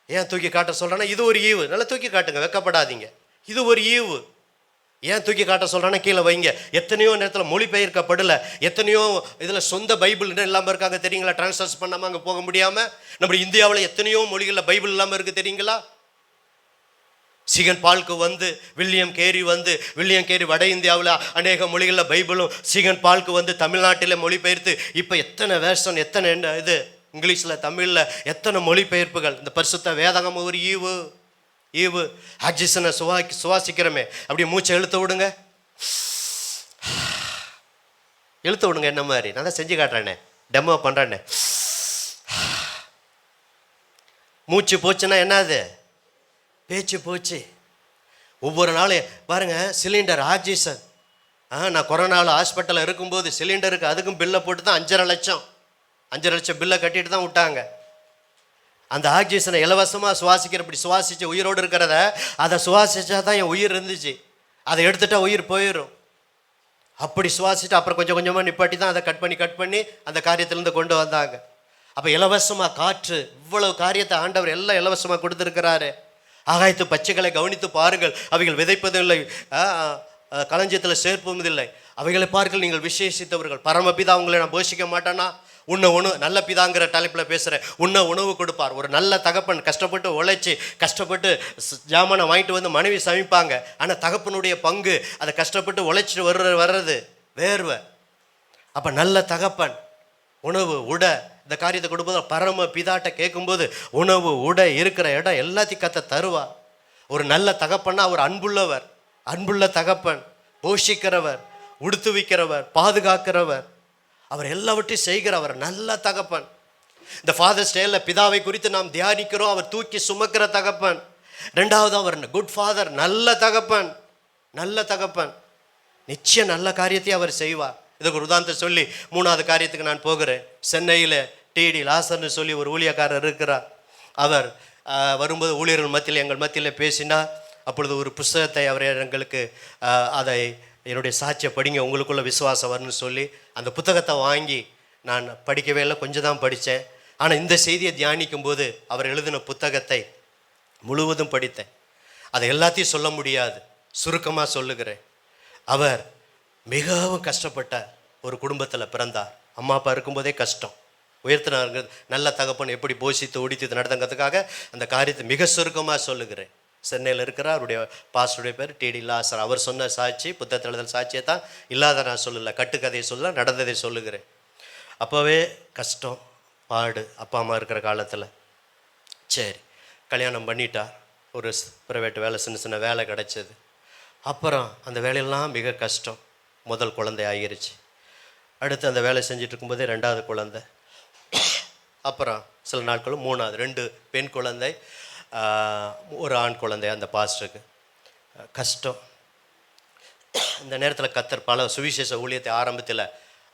ஏன் தூக்கி காட்ட சொல்கிறேன்னா, இது ஒரு ஈவு. நல்லா தூக்கி காட்டுங்க, வெக்கப்படாதீங்க. இது ஒரு ஈவு. ஏன் தூக்கி காட்ட சொல்கிறேன்னா, கீழே வைங்க. எத்தனையோ நேரத்தில் மொழிபெயர்க்கப்படலை, எத்தனையோ இதில் சொந்த பைபிள் இல்லாமல் இருக்காங்க தெரியுங்களா? டிரான்ஸ்லேட் பண்ணாமல் அங்கே போக முடியாமல். நம்ம இந்தியாவில் எத்தனையோ மொழிகளில் பைபிள் இல்லாமல் இருக்குது தெரியுங்களா? சீகன் பால்க்கு வந்து வில்லியம் கேரி வட இந்தியாவில் அநேக மொழிகளில் பைபிளும், சீகன் பால்க்கு வந்து தமிழ்நாட்டில் மொழிபெயர்த்து இப்போ எத்தனை வேர்ஷன், எத்தனை இது இங்கிலீஷில் தமிழில் எத்தனை மொழிபெயர்ப்புகள். இந்த பரிசுத்த வேதகம் ஒரு ஈவு. ஆக்சிஜனை சுவாசிக்கிறோமே, அப்படியே மூச்சை இழுத்து விடுங்க, என்ன மாதிரி நான் தான் செஞ்சு காட்டுறேனே, டெமோ பண்ணுறேன்னே. மூச்சு போச்சுன்னா என்னது? பேச்சு போச்சு. ஒவ்வொரு நாளும் பாருங்க, சிலிண்டர் ஆக்சிஜன். நான் கொரோனாவில் ஹாஸ்பிட்டலில் இருக்கும்போது சிலிண்டருக்கு அதுக்கும் பில்லை போட்டு தான் 5.5 லட்சம் பில்லை கட்டிட்டு தான் விட்டாங்க. அந்த ஆக்சிஜனை இலவசமாக சுவாசிக்கிறப்படி சுவாசித்து உயிரோடு இருக்கிறத, அதை சுவாசிச்சா தான் என் உயிர் இருந்துச்சு, அதை எடுத்துட்டா உயிர் போயிடும். அப்படி சுவாசிட்டு அப்புறம் கொஞ்சம் கொஞ்சமாக நிப்பாட்டி தான் அதை கட் பண்ணி அந்த காரியத்திலேருந்து கொண்டு வந்தாங்க. அப்போ இலவசமாக காற்று, இவ்வளவு காரியத்தை ஆண்டவர் எல்லாம் இலவசமாக கொடுத்துருக்கிறாரு. ஆகாயத்து பச்சைகளை கவனித்து பாருங்கள், அவைகள் விதைப்பதில்லை, களஞ்சியத்தில் சேர்ப்பதில்லை, அவைகளை பாருங்கள் நீங்கள் விசேஷித்தவர்கள். பரமபிதா உங்களை நான் போஷிக்க மாட்டேன்னா? உணவு நல்ல பிதாங்கிற தலைப்பில் பேசுகிறேன். உணவு கொடுப்பார். ஒரு நல்ல தகப்பன் கஷ்டப்பட்டு உழைச்சி கஷ்டப்பட்டு ஜாமானை வாங்கிட்டு வந்து மனைவி சமைப்பாங்க. ஆனால் தகப்பனுடைய பங்கு அதை கஷ்டப்பட்டு உழைச்சிட்டு வர்றது வேர்வை. அப்போ நல்ல தகப்பன் உணவு உடை இந்த காரியத்தை கொடுப்பது பரம பிதாட்ட கேட்கும்போது உணவு உடை இருக்கிற இடம் எல்லாத்தையும் கத்த தருவா. ஒரு நல்ல தகப்பன்னா அவர் அன்புள்ளவர், அன்புள்ள தகப்பன், போஷிக்கிறவர், உடுத்துவிக்கிறவர், பாதுகாக்கிறவர், அவர் எல்லாவற்றையும் செய்கிறவர், நல்ல தகப்பன். இந்த ஃபாதர்ஸ் டேல பிதாவை குறித்து நாம் தியானிக்கிறோம். அவர் தூக்கி சுமக்கிற தகப்பன். ரெண்டாவது அவர் குட் ஃபாதர், நல்ல தகப்பன், நல்ல தகப்பன். நிச்சயம் நல்ல காரியத்தை அவர் செய்வார். இதுக்கு ஒரு உதாரணத்தை சொல்லி மூணாவது காரியத்துக்கு நான் போகிறேன். சென்னையில் டிடி லாசர்னு சொல்லி ஒரு ஊழியக்காரர் இருக்கிறார். அவர் வரும்போது ஊழியர்கள் மத்தியில் எங்கள் மத்தியில் பேசினார். அப்பொழுது ஒரு புஸ்தகத்தை அவர் எங்களுக்கு அதை என்னுடைய சாட்சியை படிங்க, உங்களுக்குள்ள விசுவாசம் வரும்னு சொல்லி அந்த புத்தகத்தை வாங்கி நான் படிக்கவே இல்லை, கொஞ்சம் தான் படித்தேன். ஆனால் இந்த செய்தியை தியானிக்கும் போது அவர் எழுதின புத்தகத்தை முழுவதும் படித்தேன். அதை எல்லாத்தையும் சொல்ல முடியாது, சுருக்கமாக சொல்லுகிறேன். அவர் மிகவும் கஷ்டப்பட்ட ஒரு குடும்பத்தில் பிறந்தார். அம்மா அப்பா இருக்கும்போதே கஷ்டம். உயர்த்தினார். நல்ல தகப்பன் எப்படி போஷித்து ஒடித்து நடந்தங்கிறதுக்காக அந்த காரியத்தை மிக சுருக்கமாக சொல்லுகிறேன். சென்னையில் இருக்கிற அவருடைய பாஸ்டருடைய பேர் டிடி லாசர். அவர் சொன்ன சாட்சி, புத்தகத்தில் எழுதல் சாட்சியை தான், இல்லாத நான் சொல்லலை, கட்டுக்கதையை சொல்லல, நடந்ததை சொல்லுகிறேன். அப்போவே கஷ்டம் பாடு அப்பா அம்மா இருக்கிற காலத்தில். சரி, கல்யாணம் பண்ணிட்டா, ஒரு ப்ரைவேட் வேலை, சின்ன சின்ன வேலை கிடச்சிது. அப்புறம் அந்த வேலையெல்லாம் மிக கஷ்டம். முதல் குழந்தை ஆகிருச்சு. அடுத்து அந்த வேலை செஞ்சுட்டு இருக்கும்போதே ரெண்டாவது குழந்தை. அப்புறம் சில நாட்களும் மூணாவது, 2 பெண் குழந்தை, ஒரு ஆண் குழந்தை அந்த பாஸ்டருக்கு. கஷ்டம். இந்த நேரத்தில் கத்தர் பல சுவிசேஷ ஊழியத்தை ஆரம்பத்தில்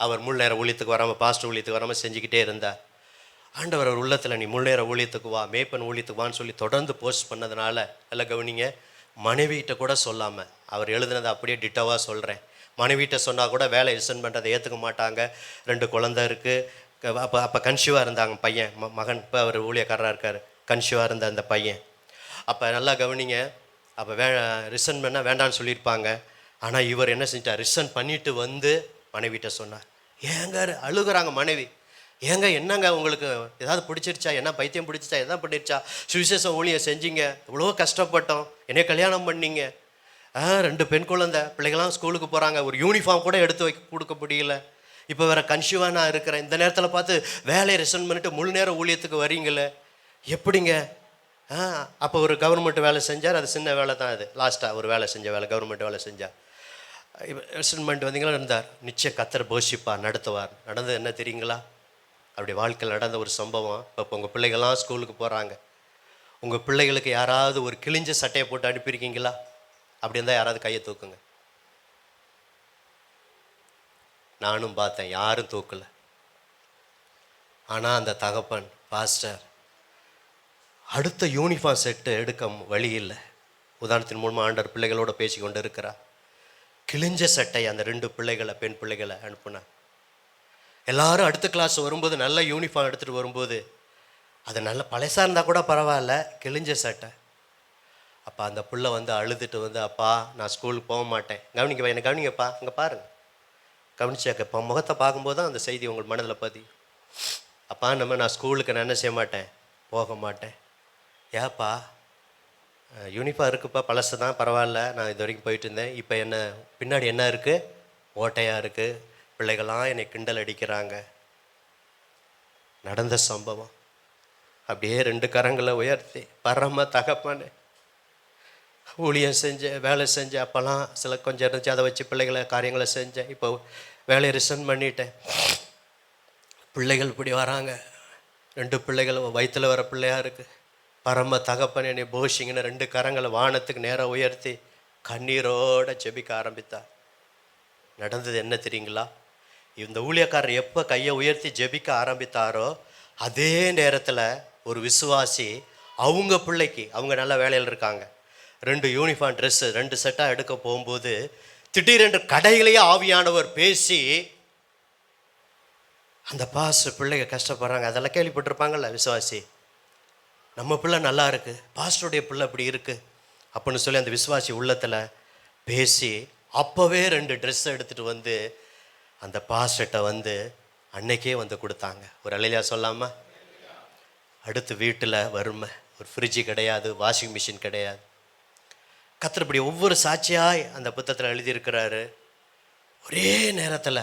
அவர் முழு நேர ஊழியத்துக்கு வராமல், பாஸ்டர் ஊழியத்துக்கு வராமல் செஞ்சுக்கிட்டே இருந்தார். ஆண்டவர் அவர் உள்ளத்தில் நீ முழு நேர ஊழியத்துக்கு வா, மேய்ப்பன் ஊழியத்துக்கு வான்னு சொல்லி தொடர்ந்து போஸ்ட் பண்ணதுனால, எல்லாம் கவனிங்க, மனைவிகிட்ட கூட சொல்லாமல் அவர் எழுதுனதை அப்படியே டிட்டோவாக சொல்கிறேன். மனைவிட்ட சொன்னால் கூட வேலை ரிசன் பண்ணுறதை ஏற்றுக்க மாட்டாங்க. 2 குழந்தை இருக்குது. அப்போ கன்சியூவாக இருந்தாங்க பையன், மகன். இப்போ அவர் ஊழியக்காரராக இருக்கார். கன்சியூவாக இருந்த அந்த பையன். அப்போ நல்லா கவனிங்க, அப்போ ரிசன் பண்ணால் வேண்டான்னு சொல்லியிருப்பாங்க. ஆனால் இவர் என்ன செஞ்சிட்டார், ரிசன் பண்ணிட்டு வந்து மனைவிட்ட சொன்னார். ஏங்க அழுகுறாங்க மனைவி. ஏங்க என்னங்க உங்களுக்கு ஏதாவது பிடிச்சிருச்சா, என்ன பைத்தியம் பிடிச்சிச்சா, எதாவது பண்ணிருச்சா, சுவிசேஷம் ஊழியம் செஞ்சீங்க, இவ்வளோ கஷ்டப்பட்டோம், என்னைய கல்யாணம் பண்ணீங்க, 2 பெண் குழந்தை, பிள்ளைகள்லாம் ஸ்கூலுக்கு போகிறாங்க, ஒரு யூனிஃபார்ம் கூட எடுத்து கொடுக்க முடியல, இப்போ வேறு கன்சியூவாக நான் இருக்கிறேன், இந்த நேரத்தில் பார்த்து வேலையை ரிசைன் பண்ணிட்டு முழு நேரம் ஊழியத்துக்கு வரீங்களே, எப்படிங்க? அப்போ ஒரு கவர்மெண்ட் வேலை செஞ்சார். அது சின்ன வேலை தான். அது லாஸ்ட்டாக ஒரு வேலை செஞ்ச வேலை, கவர்மெண்ட் வேலை செஞ்சார். ரிசைன் பண்ணிட்டு வந்தீங்களா இருந்தார். நிச்சயம் கத்தர் போஷிப்பார், நடத்துவார். நடந்தது என்ன தெரியுங்களா? அப்படி வாழ்க்கையில் நடந்த ஒரு சம்பவம். இப்போ உங்கள் பிள்ளைகள்லாம் ஸ்கூலுக்கு போகிறாங்க. உங்கள் பிள்ளைகளுக்கு யாராவது ஒரு கிழிஞ்ச சட்டையை போட்டு அனுப்பியிருக்கீங்களா? அப்படி இருந்தால் யாராவது கையை தூக்குங்க. நானும் பார்த்தேன், யாரும் தூக்கலை. ஆனால் அந்த தகப்பன் பாஸ்டர் அடுத்த யூனிஃபார்ம் செட்டு எடுக்க வழி இல்லை. உதாரணத்தின் மூலமாக ஆண்டவர் பிள்ளைகளோட பேசி கொண்டு இருக்கிறார். கிழிஞ்ச சட்டை அந்த 2 பிள்ளைகளை, பெண் பிள்ளைகளை அனுப்புனார். எல்லாரும் அடுத்த கிளாஸ் வரும்போது நல்ல யூனிஃபார்ம் எடுத்துகிட்டு வரும்போது அது நல்ல பழசாக இருந்தால் கூட பரவாயில்ல, கிழிஞ்ச சட்டை. அப்போ அந்த பிள்ளை வந்து அழுதுட்டு வந்து, அப்பா நான் ஸ்கூலுக்கு போக மாட்டேன். கவனிக்க என்ன கவனிங்கப்பா, இங்கே பாருங்கள், கவனிச்சாக்க இப்போ முகத்தை பார்க்கும்போது தான் அந்த செய்தி உங்கள் மனதில் பற்றி. அப்பா நான் ஸ்கூலுக்கு நான் என்ன செய்ய மாட்டேன், போக மாட்டேன். ஏப்பா? யூனிஃபார்ம் இருக்குப்பா, பழசு தான், பரவாயில்ல, நான் இது வரைக்கும் போயிட்டு இருந்தேன். இப்போ என்ன பின்னாடி என்ன இருக்குது, ஓட்டையாக இருக்குது, பிள்ளைகள்லாம் என்னை கிண்டல் அடிக்கிறாங்க. நடந்த சம்பவம். அப்படியே 2 கரங்களை உயர்த்தி, பரம தகப்பனே, ஊழியம் செஞ்சேன், வேலை செஞ்சேன், அப்போல்லாம் சில கொஞ்சம் இருந்துச்சு, அதை வச்சு பிள்ளைகளை காரியங்களை செஞ்சேன். இப்போ வேலையை ரிசைன் பண்ணிட்டேன். பிள்ளைகள் இப்படி வராங்க, 2 பிள்ளைகள் வயிற்றில் வர பிள்ளையாக இருக்குது. பரம தகப்பன் என்னை போஷிங்கன்னு 2 கரங்களை வானத்துக்கு நேராக உயர்த்தி கண்ணீரோடு ஜெபிக்க ஆரம்பித்தார். நடந்தது என்ன தெரியுங்களா? இந்த ஊழியக்காரர் எப்போ கையை உயர்த்தி ஜெபிக்க ஆரம்பித்தாரோ அதே நேரத்தில் ஒரு விசுவாசி அவங்க பிள்ளைக்கு, அவங்க நல்ல வேலையில் இருக்காங்க, 2 யூனிஃபார்ம் ட்ரெஸ்ஸு 2 செட்டாக எடுக்க போகும்போது திடீரென்று கடையிலேயே ஆவியானவர் பேசி அந்த பாஸ்டர் பிள்ளைங்க கஷ்டப்படுறாங்க, அதெல்லாம் கேள்விப்பட்டிருப்பாங்கல்ல விசுவாசி. நம்ம பிள்ளை நல்லா இருக்கு, பாஸ்டருடைய பிள்ளை இப்படி இருக்கு அப்படின்னு சொல்லி அந்த விசுவாசி உள்ளத்தில் பேசி அப்போவே 2 ட்ரெஸ் எடுத்துகிட்டு வந்து அந்த பாஸ்டர்கிட்ட வந்து அன்னைக்கே வந்து கொடுத்தாங்க. ஒரு அல்லேலூயா சொல்லாமா? அடுத்து வீட்டில் வறுமை, ஒரு ஃப்ரிட்ஜு கிடையாது, வாஷிங் மிஷின் கிடையாது. கர்த்தர் இப்படி ஒவ்வொரு சாட்சியாய் அந்த புத்தகத்தில் எழுதியிருக்கிறாரு. ஒரே நேரத்தில்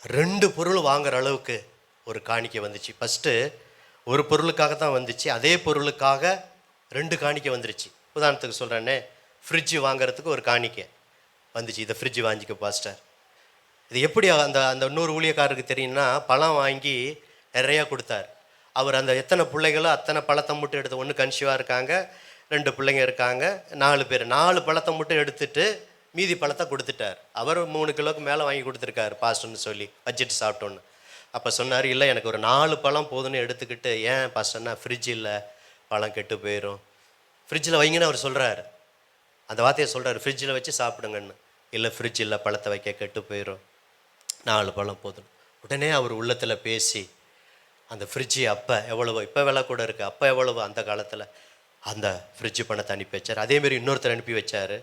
2 பொருள் வாங்குற அளவுக்கு ஒரு காணிக்கை வந்துச்சு. ஃபஸ்ட்டு ஒரு பொருளுக்காக தான் வந்துச்சு, அதே பொருளுக்காக 2 காணிக்கை வந்துருச்சு. உதாரணத்துக்கு சொல்கிறேன்னே, ஃப்ரிட்ஜு வாங்குறதுக்கு ஒரு காணிக்கை வந்துச்சு, இதை ஃப்ரிட்ஜு வாங்கிக்க பாஸ்டர். இது எப்படி அந்த அந்த இன்னொரு ஊழியக்காரருக்கு தெரியும்னா, பழம் வாங்கி நிறையா கொடுத்தார். அவர் அந்த எத்தனை பிள்ளைகளோ அத்தனை பழத்தை மட்டும் எடுத்து, ஒன்று கன்சிவாக இருக்காங்க, 2 பிள்ளைங்க இருக்காங்க, 4 பேர், 4 பழத்தை மட்டும் எடுத்துட்டு மீதி பழத்தை கொடுத்துட்டார். அவர் 3 கிலோக்கு மேலே வாங்கி கொடுத்துருக்காரு பாஸ்டர்னு சொல்லி வச்சுட்டு சாப்பிட்டோன்னு. அப்போ சொன்னார், இல்லை எனக்கு ஒரு 4 பழம் போதுன்னு எடுத்துக்கிட்டு. ஏன் பாஸ்டர்னா, ஃப்ரிட்ஜ் இல்லை, பழம் கெட்டு போயிடும், ஃப்ரிட்ஜில் வைங்கன்னு அவர் சொல்கிறாரு. அந்த வார்த்தையை சொல்கிறார், ஃப்ரிட்ஜில் வச்சு சாப்பிடுங்கன்னு. இல்லை ஃப்ரிட்ஜ் இல்லை, பழத்தை வைக்க கெட்டு போயிடும், 4 பழம் போதும். உடனே அவர் உள்ளத்தில் பேசி அந்த ஃப்ரிட்ஜு அப்போ எவ்வளவோ, இப்போ விலை கூட இருக்குது, அப்போ எவ்வளவோ அந்த காலத்தில் அந்த ஃப்ரிட்ஜு பணத்தை அனுப்பி வச்சார். அதேமாரி இன்னொருத்தர் அனுப்பி வச்சார்.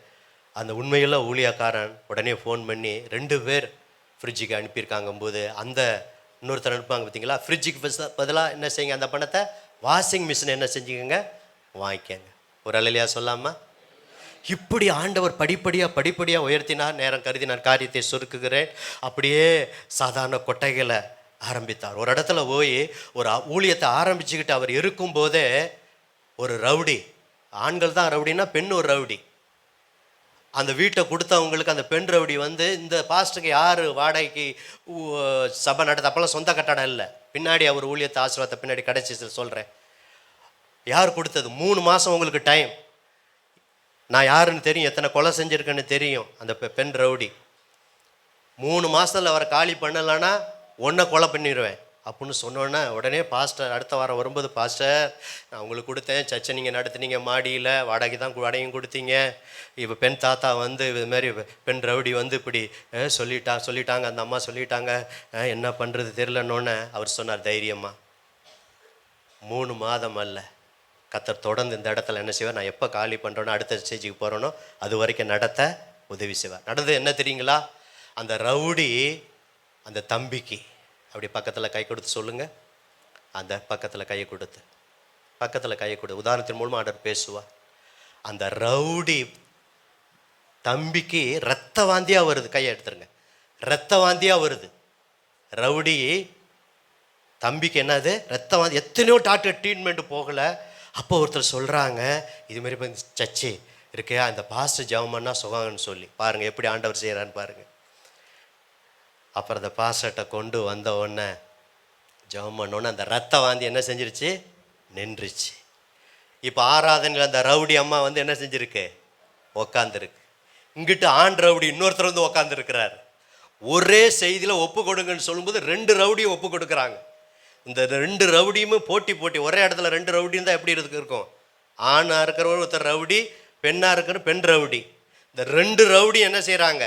அந்த உண்மையில் ஊழியக்காரன் உடனே ஃபோன் பண்ணி 2 பேர் ஃப்ரிட்ஜுக்கு அனுப்பியிருக்காங்கும் போது அந்த இன்னொருத்தர் அனுப்புவாங்க பார்த்தீங்களா, ஃப்ரிட்ஜுக்கு பதிலாக என்ன செய்யுங்க, அந்த பணத்தை வாஷிங் மிஷினை என்ன செஞ்சுக்கோங்க, வாங்கிக்கங்க. ஒரு அல்லேலூயா சொல்லாமல்? இப்படி ஆண்டவர் படிப்படியாக உயர்த்தினார். நேரம் கருதி நான் காரியத்தை சுருக்குகிறேன். அப்படியே சாதாரண கொட்டைகளை ஆரம்பித்தார். ஒரு இடத்துல போய் ஒரு ஊழியத்தை ஆரம்பிச்சுக்கிட்டு அவர் இருக்கும்போதே ஒரு ரவுடி, ஆண்கள் தான் ரவுடினா, பெண் ஒரு ரவுடி, அந்த வீட்டை கொடுத்தவங்களுக்கு அந்த பெண் ரவுடி வந்து, இந்த பாஸ்டருக்கு யார் வாடகைக்கு சபை நடத்த, அப்போல்லாம் சொந்த கட்டடம் இல்லை, பின்னாடி அவர் ஊழியத்தை ஆசீர்வாதத்தை பின்னாடி கடைசி சொல்கிறேன், யார் கொடுத்தது, 3 மாதம் உங்களுக்கு டைம், நான் யாருன்னு தெரியும், எத்தனை கொலை செஞ்சுருக்கேன்னு தெரியும். அந்த பெண் ரவுடி 3 மாதத்தில் அவரை காலி பண்ணலைன்னா ஒன்றை கொலை பண்ணிடுவேன் அப்படின்னு சொன்னோன்னே, உடனே பாஸ்டர் அடுத்த வாரம் வரும்போது, பாஸ்டர் நான் உங்களுக்கு கொடுத்தேன், சர்ச்சை நீங்கள் நடத்துனீங்க, மாடியில் வாடகை தான் வாடகையும் கொடுத்தீங்க, இப்போ பெண் தாத்தா வந்து இதுமாரி பெண் ரவுடி வந்து இப்படி சொல்லிட்டாங்க, அந்த அம்மா சொல்லிட்டாங்க, என்ன பண்ணுறது தெரிலன்னொன்னே அவர் சொன்னார், தைரியமாக 3 மாதம் அல்ல, கர்த்தர் தொடர்ந்து இந்த இடத்துல என்ன செய்வார், நான் எப்போ காலி பண்ணுறேனோ அடுத்த ஸ்டேஜுக்கு போகிறேனோ அது வரைக்கும் நடத்த உதவி செய்வார். நடந்தது என்ன தெரியுங்களா, அந்த ரவுடி அந்த தம்பிக்கு அப்படி பக்கத்தில் கை கொடுத்து சொல்லுங்கள், அந்த பக்கத்தில் கையை கொடுத்து உதாரணத்தின் மூலமாக ஆண்டவர் பேசுவார். அந்த ரவுடி தம்பிக்கு இரத்த வாந்தியாக வருது, கையை எடுத்துருங்க, இரத்த வாந்தியாக வருது. ரவுடி தம்பிக்கு என்னது, இரத்த வாந்தி, எத்தனையோ டாக்டர் ட்ரீட்மெண்ட்டு போகலை. அப்போ ஒருத்தர் சொல்கிறாங்க, இதுமாரி சச்சி இருக்கையா, இந்த பாஸ்டர் ஜெபம் பண்ணால் சுகம்னு சொல்லி பாருங்கள் எப்படி ஆண்டவர் செய்கிறான்னு பாருங்கள். அப்புறம் அந்த பாஸ்டர்கிட்ட கொண்டு வந்த உடனே ஜெபம் பண்ணோன்னே அந்த ரத்த வாந்தி என்ன செஞ்சிருச்சு, நின்றுச்சு. இப்போ ஆராதனையில் அந்த ரவுடி அம்மா வந்து என்ன செஞ்சுருக்கு, உக்காந்துருக்கு. இங்கிட்டு ஆண் ரவுடி இன்னொருத்தர் வந்து உக்காந்துருக்கிறார். ஒரே செய்தியில் ஒப்பு கொடுங்கன்னு சொல்லும்போது 2 ரவுடியும் ஒப்பு கொடுக்குறாங்க. இந்த 2 ரவுடியுமே போட்டி ஒரே இடத்துல 2 ரவுடியும் தான் எப்படி இருக்கும், ஆணாக இருக்கிறவர் ஒருத்தர் ரவுடி, பெண்ணாக இருக்கிற பெண் ரவுடி. இந்த 2 ரவுடி என்ன செய்கிறாங்க,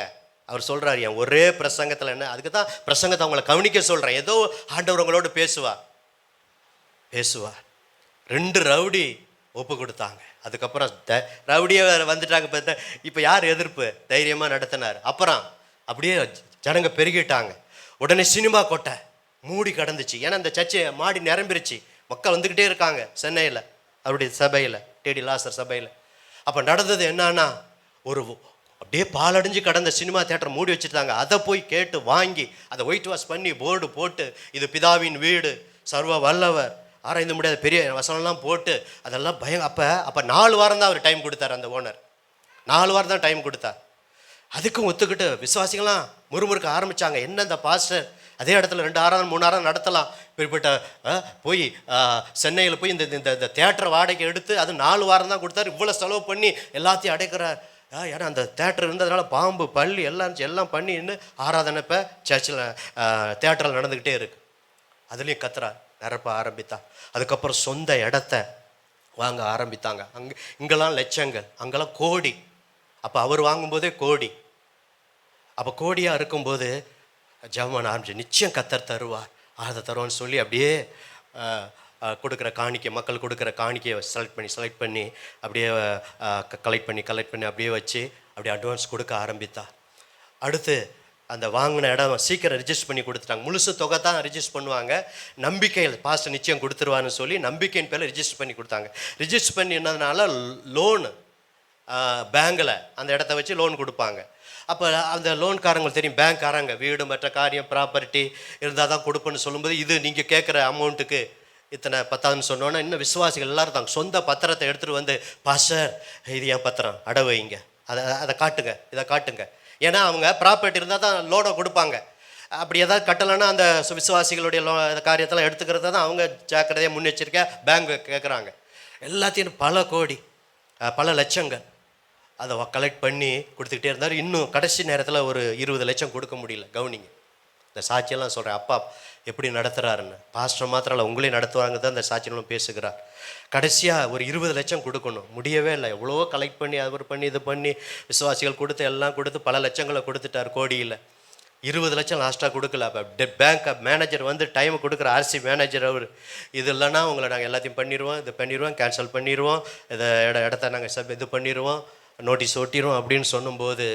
அவர் சொல்கிறார், என் ஒரே பிரசங்கத்தில் என்ன, அதுக்கு தான் பிரசங்கத்தை அவங்கள கவனிக்க சொல்கிறேன், ஏதோ ஆண்டவர் உங்களோட பேசுவார். 2 ரவுடி ஒப்பு கொடுத்தாங்க. அதுக்கப்புறம் ரவுடியே வந்துட்டாங்க. இப்போ யார் எதிர்ப்பு, தைரியமாக நடத்தினார். அப்புறம் அப்படியே ஜனங்க பெருகிட்டாங்க. உடனே சினிமா கொட்டை மூடி கடந்துச்சு. ஏன்னா அந்த சர்ச்சை மாடி நிரம்பிருச்சு, மக்கள் வந்துக்கிட்டே இருக்காங்க சென்னையில், அவருடைய சபையில், டேடி லாசர் சபையில். அப்போ நடந்தது என்னன்னா, ஒரு அப்படியே பாலடைஞ்சு கடந்த சினிமா தியேட்டர் மூடி வச்சுட்டாங்க. அதை போய் கேட்டு வாங்கி அதை ஒயிட் வாஷ் பண்ணி போர்டு போட்டு, இது பிதாவின் வீடு, சர்வ வல்லவர், ஆராய்ந்து முடியாத பெரிய வசனம்லாம் போட்டு அதெல்லாம் அப்போ 4 வாரம் தான் அவர் டைம் கொடுத்தார். அந்த ஓனர் 4 வாரம் தான் டைம் கொடுத்தார். அதுக்கும் ஒத்துக்கிட்டு விசுவாசிகளாம் முறுமுறுக்க ஆரம்பித்தாங்க. என்ன இந்த பாஸ்டர் அதே இடத்துல 2 ஆராதனை 3 ஆராதனை நடத்தலாம், இப்படிப்பட்ட போய் சென்னையில் போய் இந்த தேட்டரை வாடகை எடுத்து அது 4 வாரம் தான் கொடுத்தாரு, இவ்வளோ செலவு பண்ணி எல்லாத்தையும் அடைக்கிறார். ஏன்னா அந்த தேட்டர் இருந்ததுனால பாம்பு பள்ளி எல்லாம் பண்ணி இன்னும் ஆராதனை இப்போ சர்ச்சில் தேட்டரில் நடந்துக்கிட்டே இருக்குது. அதுலேயும் கத்துறார், நிரப்ப ஆரம்பித்தான். அதுக்கப்புறம் சொந்த இடத்த வாங்க ஆரம்பித்தாங்க. இங்கெல்லாம் லட்சங்கள், அங்கெல்லாம் கோடி. அப்போ அவர் வாங்கும்போதே கோடி. அப்போ கோடியாக இருக்கும்போது ஜெபம் ஆரம்பிச்சு நிச்சயம் கர்த்தர் தருவார், அதை தருவான்னு சொல்லி அப்படியே கொடுக்குற காணிக்கை, மக்கள் கொடுக்குற காணிக்கையை செலக்ட் பண்ணி அப்படியே கலெக்ட் பண்ணி அப்படியே வச்சு அப்படியே அட்வான்ஸ் கொடுக்க ஆரம்பித்தார். அடுத்து அந்த வாங்கின இடம் சீக்கிரம் ரிஜிஸ்டர் பண்ணி கொடுத்துட்டாங்க. முழுசு தொகை தான் ரிஜிஸ்டர் பண்ணுவாங்க, நம்பிக்கையில் பாஸ்டர் நிச்சயம் கொடுத்துருவான்னு சொல்லி நம்பிக்கையின் பேரில் ரிஜிஸ்டர் பண்ணி கொடுத்தாங்க. ரிஜிஸ்டர் பண்ணினதுனால லோனு பேங்கில் அந்த இடத்த வச்சு லோன் கொடுப்பாங்க. அப்போ அந்த லோன்காரங்களுக்கு தெரியும், பேங்க்காரங்க வீடு மற்ற காரியம் ப்ராப்பர்ட்டி இருந்தால் தான் கொடுப்பேன்னு சொல்லும்போது, இது நீங்கள் கேட்குற அமௌண்ட்டுக்கு இத்தனை பத்தாதுன்னு சொன்னோன்னா இன்னும் விசுவாசிகள் எல்லோரும் தாங்க சொந்த பத்திரத்தை எடுத்துகிட்டு வந்து, பாஸ்டர் இது என் பத்திரம், அடை வைங்க, அதை காட்டுங்க, இதை காட்டுங்க. ஏன்னா அவங்க ப்ராப்பர்ட்டி இருந்தால் தான் லோனை கொடுப்பாங்க. அப்படி ஏதாவது கட்டலைன்னா அந்த விசுவாசிகளுடைய காரியத்தெல்லாம் எடுத்துக்கிறத தான் அவங்க ஜாக்கிரதையாக முன்னெச்சரிக்கையாக பேங்க் கேட்குறாங்க. எல்லாத்தையும் பல கோடி பல லட்சங்கள் அதை கலெக்ட் பண்ணி கொடுத்துக்கிட்டே இருந்தார். இன்னும் கடைசி நேரத்தில் ஒரு 20 லட்சம் கொடுக்க முடியல. கவனிங்க, இந்த சாட்சியெல்லாம் சொல்கிறேன், அப்பா எப்படி நடத்துகிறாருன்னு. பாஸ்டர் மாத்திரம் இல்லை, உங்களையும் நடத்துவாங்க தான் இந்த சாட்சியெல்லாம் பேசுகிறார். கடைசியாக ஒரு 20 லட்சம் கொடுக்கணும், முடியவே இல்லை. எவ்வளோ கலெக்ட் பண்ணி அவர் பண்ணி இது பண்ணி விசுவாசிகள் கொடுத்து எல்லாம் கொடுத்து பல லட்சங்களை கொடுத்துட்டார் கோடியில். 20 லட்சம் லாஸ்ட்டாக கொடுக்கல. அப்போ பேங்க் மேனேஜர் வந்து டைமை கொடுக்குற ஆர்சி மேனேஜர் அவர், இது இல்லைன்னா உங்களை நாங்கள் எல்லாத்தையும் பண்ணிடுவோம், இது பண்ணிடுவோம், கேன்சல் பண்ணிடுவோம், இதை இடத்த நாங்கள் இது பண்ணிடுவோம், நோட்டீஸ் ஒட்டிடுவோம் அப்படின்னு சொன்னும்போது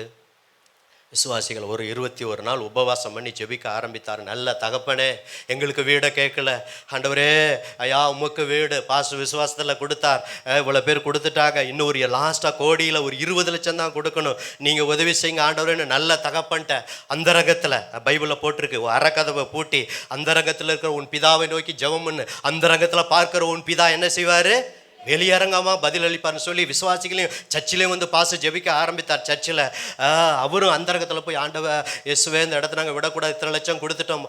விசுவாசிகள் ஒரு 21 நாள் உபவாசம் பண்ணி ஜெபிக்க ஆரம்பித்தார். நல்ல தகப்பனே, எங்களுக்கு வீடை கேட்கல ஆண்டவரே, ஐயா உமக்கு வீடு விசுவாசத்தில் கொடுத்தார், இவ்வளோ பேர் கொடுத்துட்டாங்க, இன்னும் ஒரு லாஸ்ட்டாக கோடியில் ஒரு 20 லட்சம் தான் கொடுக்கணும், நீங்கள் உதவி செய்யுங்க ஆண்டவரேன்னு நல்ல தகப்பன்ட்ட அந்தரங்கத்தில் பைபிளில் போட்டிருக்கு, அறக்கதவை பூட்டி அந்தரங்கத்தில் இருக்கிற உன் பிதாவை நோக்கி ஜெபம் பண்ணு, அந்தரங்கத்தில் பார்க்குற உன் பிதா என்ன செய்வார், வெளியரங்கமாக பதில் அளிப்பார்னு சொல்லி விசுவாசிகளையும் சர்ச்சிலையும் வந்து ஜெபிக்க ஆரம்பித்தார். சர்ச்சில் அவரும் அந்தரங்கத்தில் போய், ஆண்டவர் இயேசுவே இந்த இடத்த நாங்கள் விடக்கூடாது, இத்தனை லட்சம் கொடுத்துட்டோம்,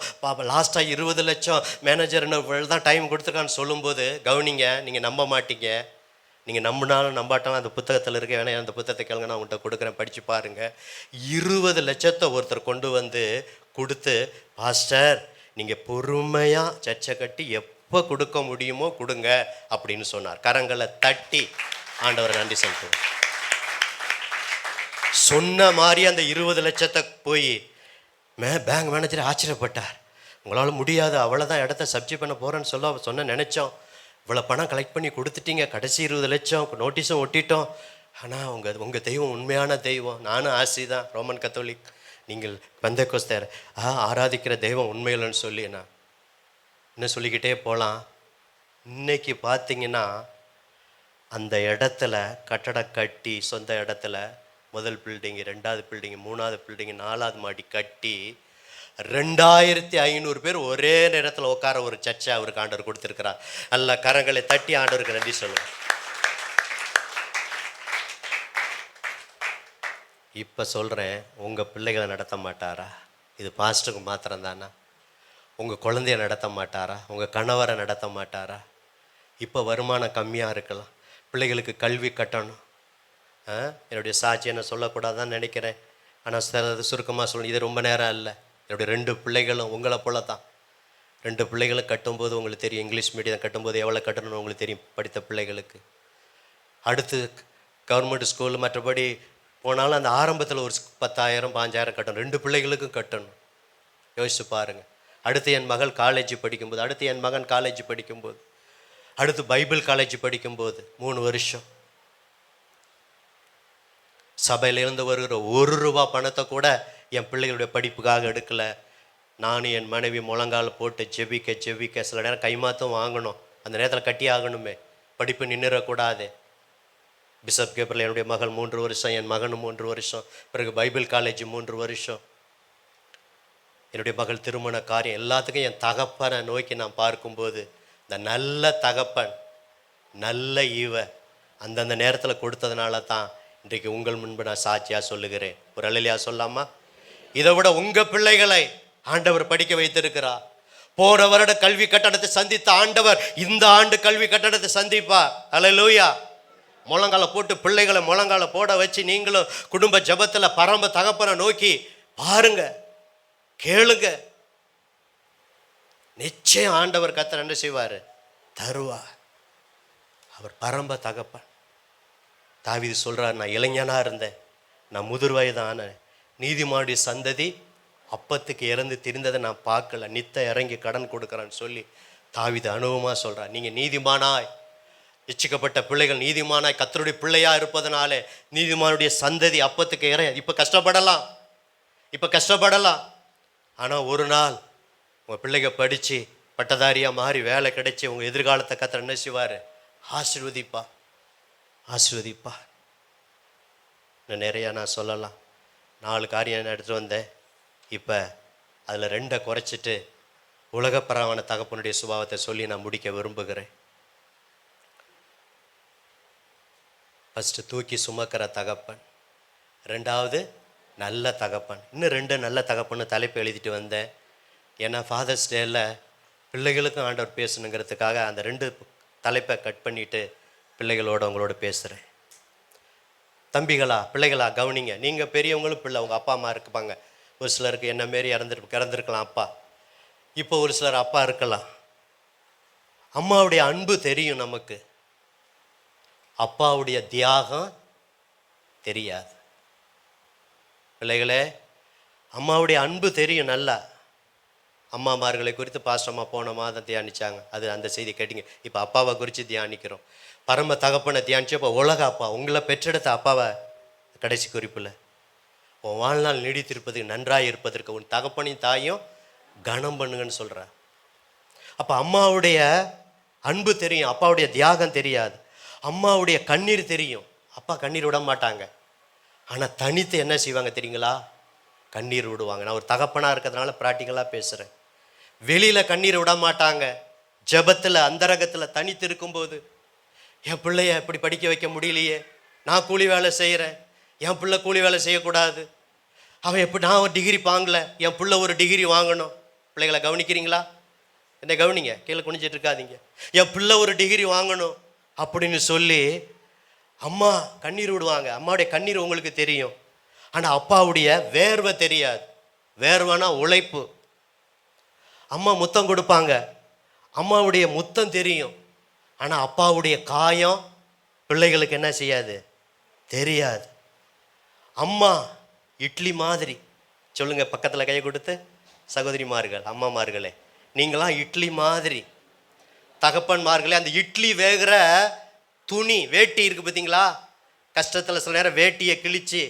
லாஸ்ட்டாக 20 லட்சம் மேனேஜர் தான் டைம் கொடுத்துருக்கான்னு சொல்லும்போது, கவனிங்க, நீங்கள் நம்ப மாட்டீங்க, நீங்கள் நம்பினாலும் நம்பாட்டாலும் அந்த புத்தகத்தில் இருக்க, வேணா அந்த புத்தகத்தை கேளுங்க, நான் உங்கள்கிட்ட கொடுக்குறேன், படித்து பாருங்கள். 20 லட்சத்தை ஒருத்தர் கொண்டு வந்து கொடுத்து, பாஸ்டர் நீங்கள் பொறுமையாக சர்ச்சை கட்டி எப்போ கொடுக்க முடியுமோ கொடுங்க அப்படின்னு சொன்னார். கரங்களை தட்டி ஆண்டவரை நன்றி செலுத்துவோம். சொன்ன மாதிரி அந்த 20 லட்சத்தை போய் பேங்க் மேனேஜர் ஆச்சரியப்பட்டார். உங்களால் முடியாது, அவ்வளோதான் இடத்த சப்ஜி பண்ண போகிறேன்னு சொன்ன நினச்சோம், இவ்வளோ பணம் கலெக்ட் பண்ணி கொடுத்துட்டீங்க, கடைசி 20 லட்சம் நோட்டீஸும் ஒட்டிட்டோம், ஆனால் உங்கள் தெய்வம் உண்மையான தெய்வம், நானும் ஆசி தான் ரோமன் கத்தோலிக், நீங்கள் பெந்தேகோஸ்தேர் ஆராதிக்கிற தெய்வம் உண்மையில்னு சொல்லி நான் இன்னும் சொல்லிக்கிட்டே போகலாம். இன்னைக்கு பார்த்தீங்கன்னா அந்த இடத்துல கட்டடம் கட்டி, சொந்த இடத்துல முதல் பில்டிங்கு, 2வது பில்டிங்கு, 3வது பில்டிங்கு, 4வது மாடி கட்டி 2500 பேர் ஒரே நேரத்தில் உட்கார ஒரு சர்ச்சை அவருக்கு ஆண்டவர் கொடுத்துருக்கிறார். நல்ல கரங்களை தட்டி ஆண்டவருக்கு நன்றி சொல்லுங்கள். இப்போ சொல்கிறேன், உங்கள் பிள்ளைகளை நடத்த மாட்டாரா? இது பாஸ்டருக்கு மாத்திரம் தானா? உங்கள் குழந்தைய நடத்த மாட்டாரா? உங்கள் கணவரை நடத்த மாட்டாரா? இப்போ வருமானம் கம்மியாக இருக்கலாம், பிள்ளைகளுக்கு கல்வி கட்டணும். என்னுடைய சாட்சியை நான் சொல்லக்கூடாதான்னு நினைக்கிறேன், ஆனால் சுருக்கமாக சொல்லணும், இது ரொம்ப நேரம் இல்லை. என்னுடைய 2 பிள்ளைகளும் உங்களை போல தான். 2 பிள்ளைகளும் கட்டும்போது உங்களுக்கு தெரியும், இங்கிலீஷ் மீடியம் கட்டும்போது எவ்வளோ கட்டணும்னு உங்களுக்கு தெரியும், படித்த பிள்ளைகளுக்கு. அடுத்து கவர்மெண்ட் ஸ்கூல் மற்றபடி போனாலும் அந்த ஆரம்பத்தில் ஒரு 10,000 5,000 கட்டணும், 2 பிள்ளைகளுக்கும் கட்டணும். யோசிச்சு பாருங்கள். அடுத்து என் மகள் காலேஜ் படிக்கும்போது, அடுத்து என் மகன் காலேஜ் படிக்கும்போது, அடுத்து பைபிள் காலேஜ் படிக்கும்போது 3 வருஷம் சபையிலிருந்து வருகிற 1 ரூபா பணத்தை கூட என் பிள்ளைகளுடைய படிப்புக்காக எடுக்கலை. நானும் என் மனைவி முழங்கால் போட்டு ஜெபிக்க சில நேரம் கைமாத்தும் வாங்கணும், அந்த நேரத்தில் கட்டி ஆகணுமே, படிப்பு நின்றுடக்கூடாது. பிஷப் கேப்பரில் என்னுடைய மகள் 3 வருஷம், என் மகனும் 3 வருஷம், பிறகு பைபிள் காலேஜ் 3 வருஷம், என்னுடைய மகள் திருமண காரியம், எல்லாத்துக்கும் என் தகப்பனை நோக்கி நான் பார்க்கும்போது, இந்த நல்ல தகப்பன் நல்ல அந்தந்த நேரத்தில் கொடுத்ததுனால தான் இன்றைக்கு உங்கள் முன்பு நான் சாட்சியாக சொல்லுகிறேன். ஒரு அல்லேலூயா சொல்லாமா? இதை விட உங்கள் பிள்ளைகளை ஆண்டவர் படிக்க வைத்திருக்கிறார். போன வருட கல்வி கட்டணத்தை சந்தித்த ஆண்டவர் இந்த ஆண்டு கல்வி கட்டணத்தை சந்திப்பார். அல்லேலூயா. முழங்கால போட்டு பிள்ளைகளை முழங்கால போட வச்சு நீங்களும் குடும்ப ஜபத்தில் பரம தகப்பனை நோக்கி பாருங்க, கேளுங்க, நிச்சயம் ஆண்டவர் கர்த்தர் என்ன செய்வார்? தருவார். அவர் பரம்ப தகப்பன். தாவீது சொல்றார், நான் இளைஞனா இருந்தேன், நான் முதிர் வயதான, நீதிமானுடைய சந்ததி அப்பத்துக்கு இறந்து திரிந்ததை நான் பார்க்கல, நித்த இறங்கி கடன் கொடுக்குறான்னு சொல்லி தாவீது அனுபவமாக சொல்கிறார். நீங்கள் நீதிமானாய் இச்சிக்கப்பட்ட பிள்ளைகள் நீதிமானாய் கர்த்தருடைய பிள்ளையாக இருப்பதனாலே நீதிமானுடைய சந்ததி அப்பத்துக்கு இப்போ கஷ்டப்படலாம். ஆனால் ஒரு நாள் உங்கள் பிள்ளைங்க படித்து பட்டதாரியாக மாறி வேலை கிடைச்சி உங்கள் எதிர்காலத்தை கர்த்தர் என்ன செய்வார்? ஆசீர்வதிப்பா. இன்னும் நிறையா நான் சொல்லலாம். 4 காரியம் நான் எடுத்துகிட்டு வந்தேன். இப்போ அதில் 2 குறைச்சிட்டு உலகப்பரவான தகப்பனுடைய சுபாவத்தை சொல்லி நான் முடிக்க விரும்புகிறேன். ஃபஸ்ட்டு தூக்கி சுமக்கிற தகப்பன், 2வது நல்ல தகப்பன். இன்னும் 2 நல்ல தகப்பன்னு தலைப்பு எழுதிட்டு வந்தேன். ஏன்னா ஃபாதர்ஸ் டேயில் பிள்ளைகளுக்கும் ஆண்டவர் பேசணுங்கிறதுக்காக அந்த 2 தலைப்பை கட் பண்ணிவிட்டு பிள்ளைகளோடு உங்களோட பேசுகிறேன். பிள்ளைகளா கவனிங்க. நீங்கள் பெரியவங்களும் பிள்ளை, உங்கள் அப்பா அம்மா இருப்பாங்க. ஒரு சிலருக்கு என்ன மாரி இறந்துருக்கலாம் அப்பா. இப்போ ஒரு சிலர் அப்பா இருக்கலாம். அம்மாவுடைய அன்பு தெரியும் நமக்கு, அப்பாவுடைய தியாகம் தெரியாது. பிள்ளைகளே, அம்மாவுடைய அன்பு தெரியும் நல்லா. அம்மாமார்களை குறித்து பாஸ்டம்மா போன மாதம் தியானிச்சாங்க, அது அந்த செய்தி கேட்டிங்க. இப்போ அப்பாவை குறித்து தியானிக்கிறோம். பரம தகப்பனை தியானிச்சு இப்போ உலக அப்பா, உங்களை பெற்றெடுத்த அப்பாவை கடைசி குறிப்பில் உன் வாழ்நாள் நீடித்திருப்பதுக்கு நன்றாக இருப்பதற்கு உன் தகப்பனையும் தாயும் கனம் பண்ணுங்கன்னு சொல்கிறேன். அப்போ அம்மாவுடைய அன்பு தெரியும், அப்பாவுடைய தியாகம் தெரியாது. அம்மாவுடைய கண்ணீர் தெரியும், அப்பா கண்ணீர் விட மாட்டாங்க. ஆனால் தனித்து என்ன செய்வாங்க தெரியுங்களா? கண்ணீர் விடுவாங்க. நான் ஒரு தகப்பனாக இருக்கிறதுனால ப்ராக்டிக்கலாக பேசுகிறேன். வெளியில் கண்ணீர் விட மாட்டாங்க. ஜெபத்தில் அந்தரகத்தில் தனித்து இருக்கும்போது, என் பிள்ளைய இப்படி படிக்க வைக்க முடியலையே, நான் கூலி வேலை செய்கிறேன், என் பிள்ளை கூலி வேலை செய்யக்கூடாது, அவன் எப்படி, நான் ஒரு டிகிரி வாங்கலை, என் பிள்ளை ஒரு டிகிரி வாங்கணும். பிள்ளைகளை கவனிக்கிறீங்களா? என்னை கவனிங்க, கீழே குனிஞ்சிட்டு இருக்காதீங்க. என் பிள்ளை ஒரு டிகிரி வாங்கணும் அப்படின்னு சொல்லி அம்மா கண்ணீர் விடுவாங்க. அம்மாவுடைய கண்ணீர் உங்களுக்கு தெரியும், ஆனால் அப்பாவுடைய வேர்வை தெரியாது. வேர்வைனா உழைப்பு. அம்மா முத்தம் கொடுப்பாங்க, அம்மாவுடைய முத்தம் தெரியும். ஆனால் அப்பாவுடைய காயம் பிள்ளைகளுக்கு என்ன செய்யாது? தெரியாது. அம்மா இட்லி மாதிரி. சொல்லுங்கள் பக்கத்தில் கையை கொடுத்து, சகோதரிமார்கள், அம்மாமார்களே, நீங்களாம் இட்லி மாதிரி. தகப்பன்மார்களே, அந்த இட்லி வேகிற துணி வேட்டி இருக்குது பார்த்தீங்களா? கஷ்டத்தில் சில நேரம் வேட்டியை கிழிச்சு,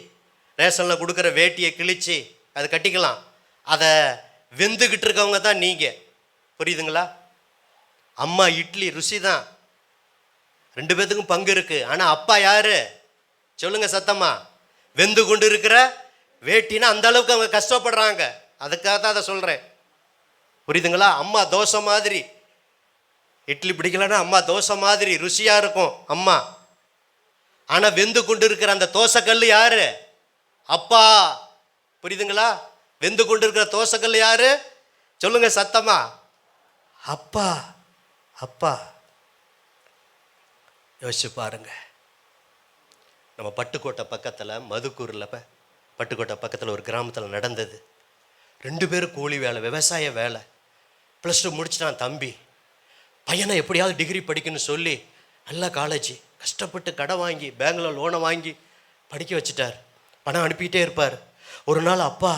ரேஷனில் கொடுக்குற வேட்டியை கிழிச்சு அதை கட்டிக்கலாம். அதை வெந்துக்கிட்டு இருக்கவங்க தான் நீங்கள். புரியுதுங்களா? அம்மா இட்லி ருசி தான், 2 பேத்துக்கும் பங்கு இருக்குது. ஆனால் அப்பா யார்? சொல்லுங்க சத்தமா. வெந்து கொண்டு இருக்கிற வேட்டினா அந்த அளவுக்கு அவங்க கஷ்டப்படுறாங்க. அதுக்காக தான் அதை சொல்கிறேன். புரியுதுங்களா? அம்மா தோசை மாதிரி. இட்லி பிடிக்கலன்னா அம்மா தோசை மாதிரி ருசியாக இருக்கும் அம்மா. ஆனால் வெந்து கொண்டு இருக்கிற அந்த தோசைக்கல் யாரு? அப்பா. புரியுதுங்களா? வெந்து கொண்டு இருக்கிற தோசைக்கல் யாரு? சொல்லுங்க சத்தமா. அப்பா. அப்பா. யோசிச்சு பாருங்க. நம்ம பட்டுக்கோட்டை பக்கத்தில், மதுக்கூரில், பட்டுக்கோட்டை பக்கத்தில் ஒரு கிராமத்தில் நடந்தது. 2 பேரும் கூலி வேலை, விவசாய வேலை. +2 முடிச்சுட்டான் தம்பி. பையனை எப்படியாவது டிகிரி படிக்கணும்னு சொல்லி நல்ல காலேஜ் கஷ்டப்பட்டு கடை வாங்கி பேங்கில் லோனை வாங்கி படிக்க வச்சுட்டார். பணம் அனுப்பிக்கிட்டே இருப்பார். ஒரு நாள் அப்பா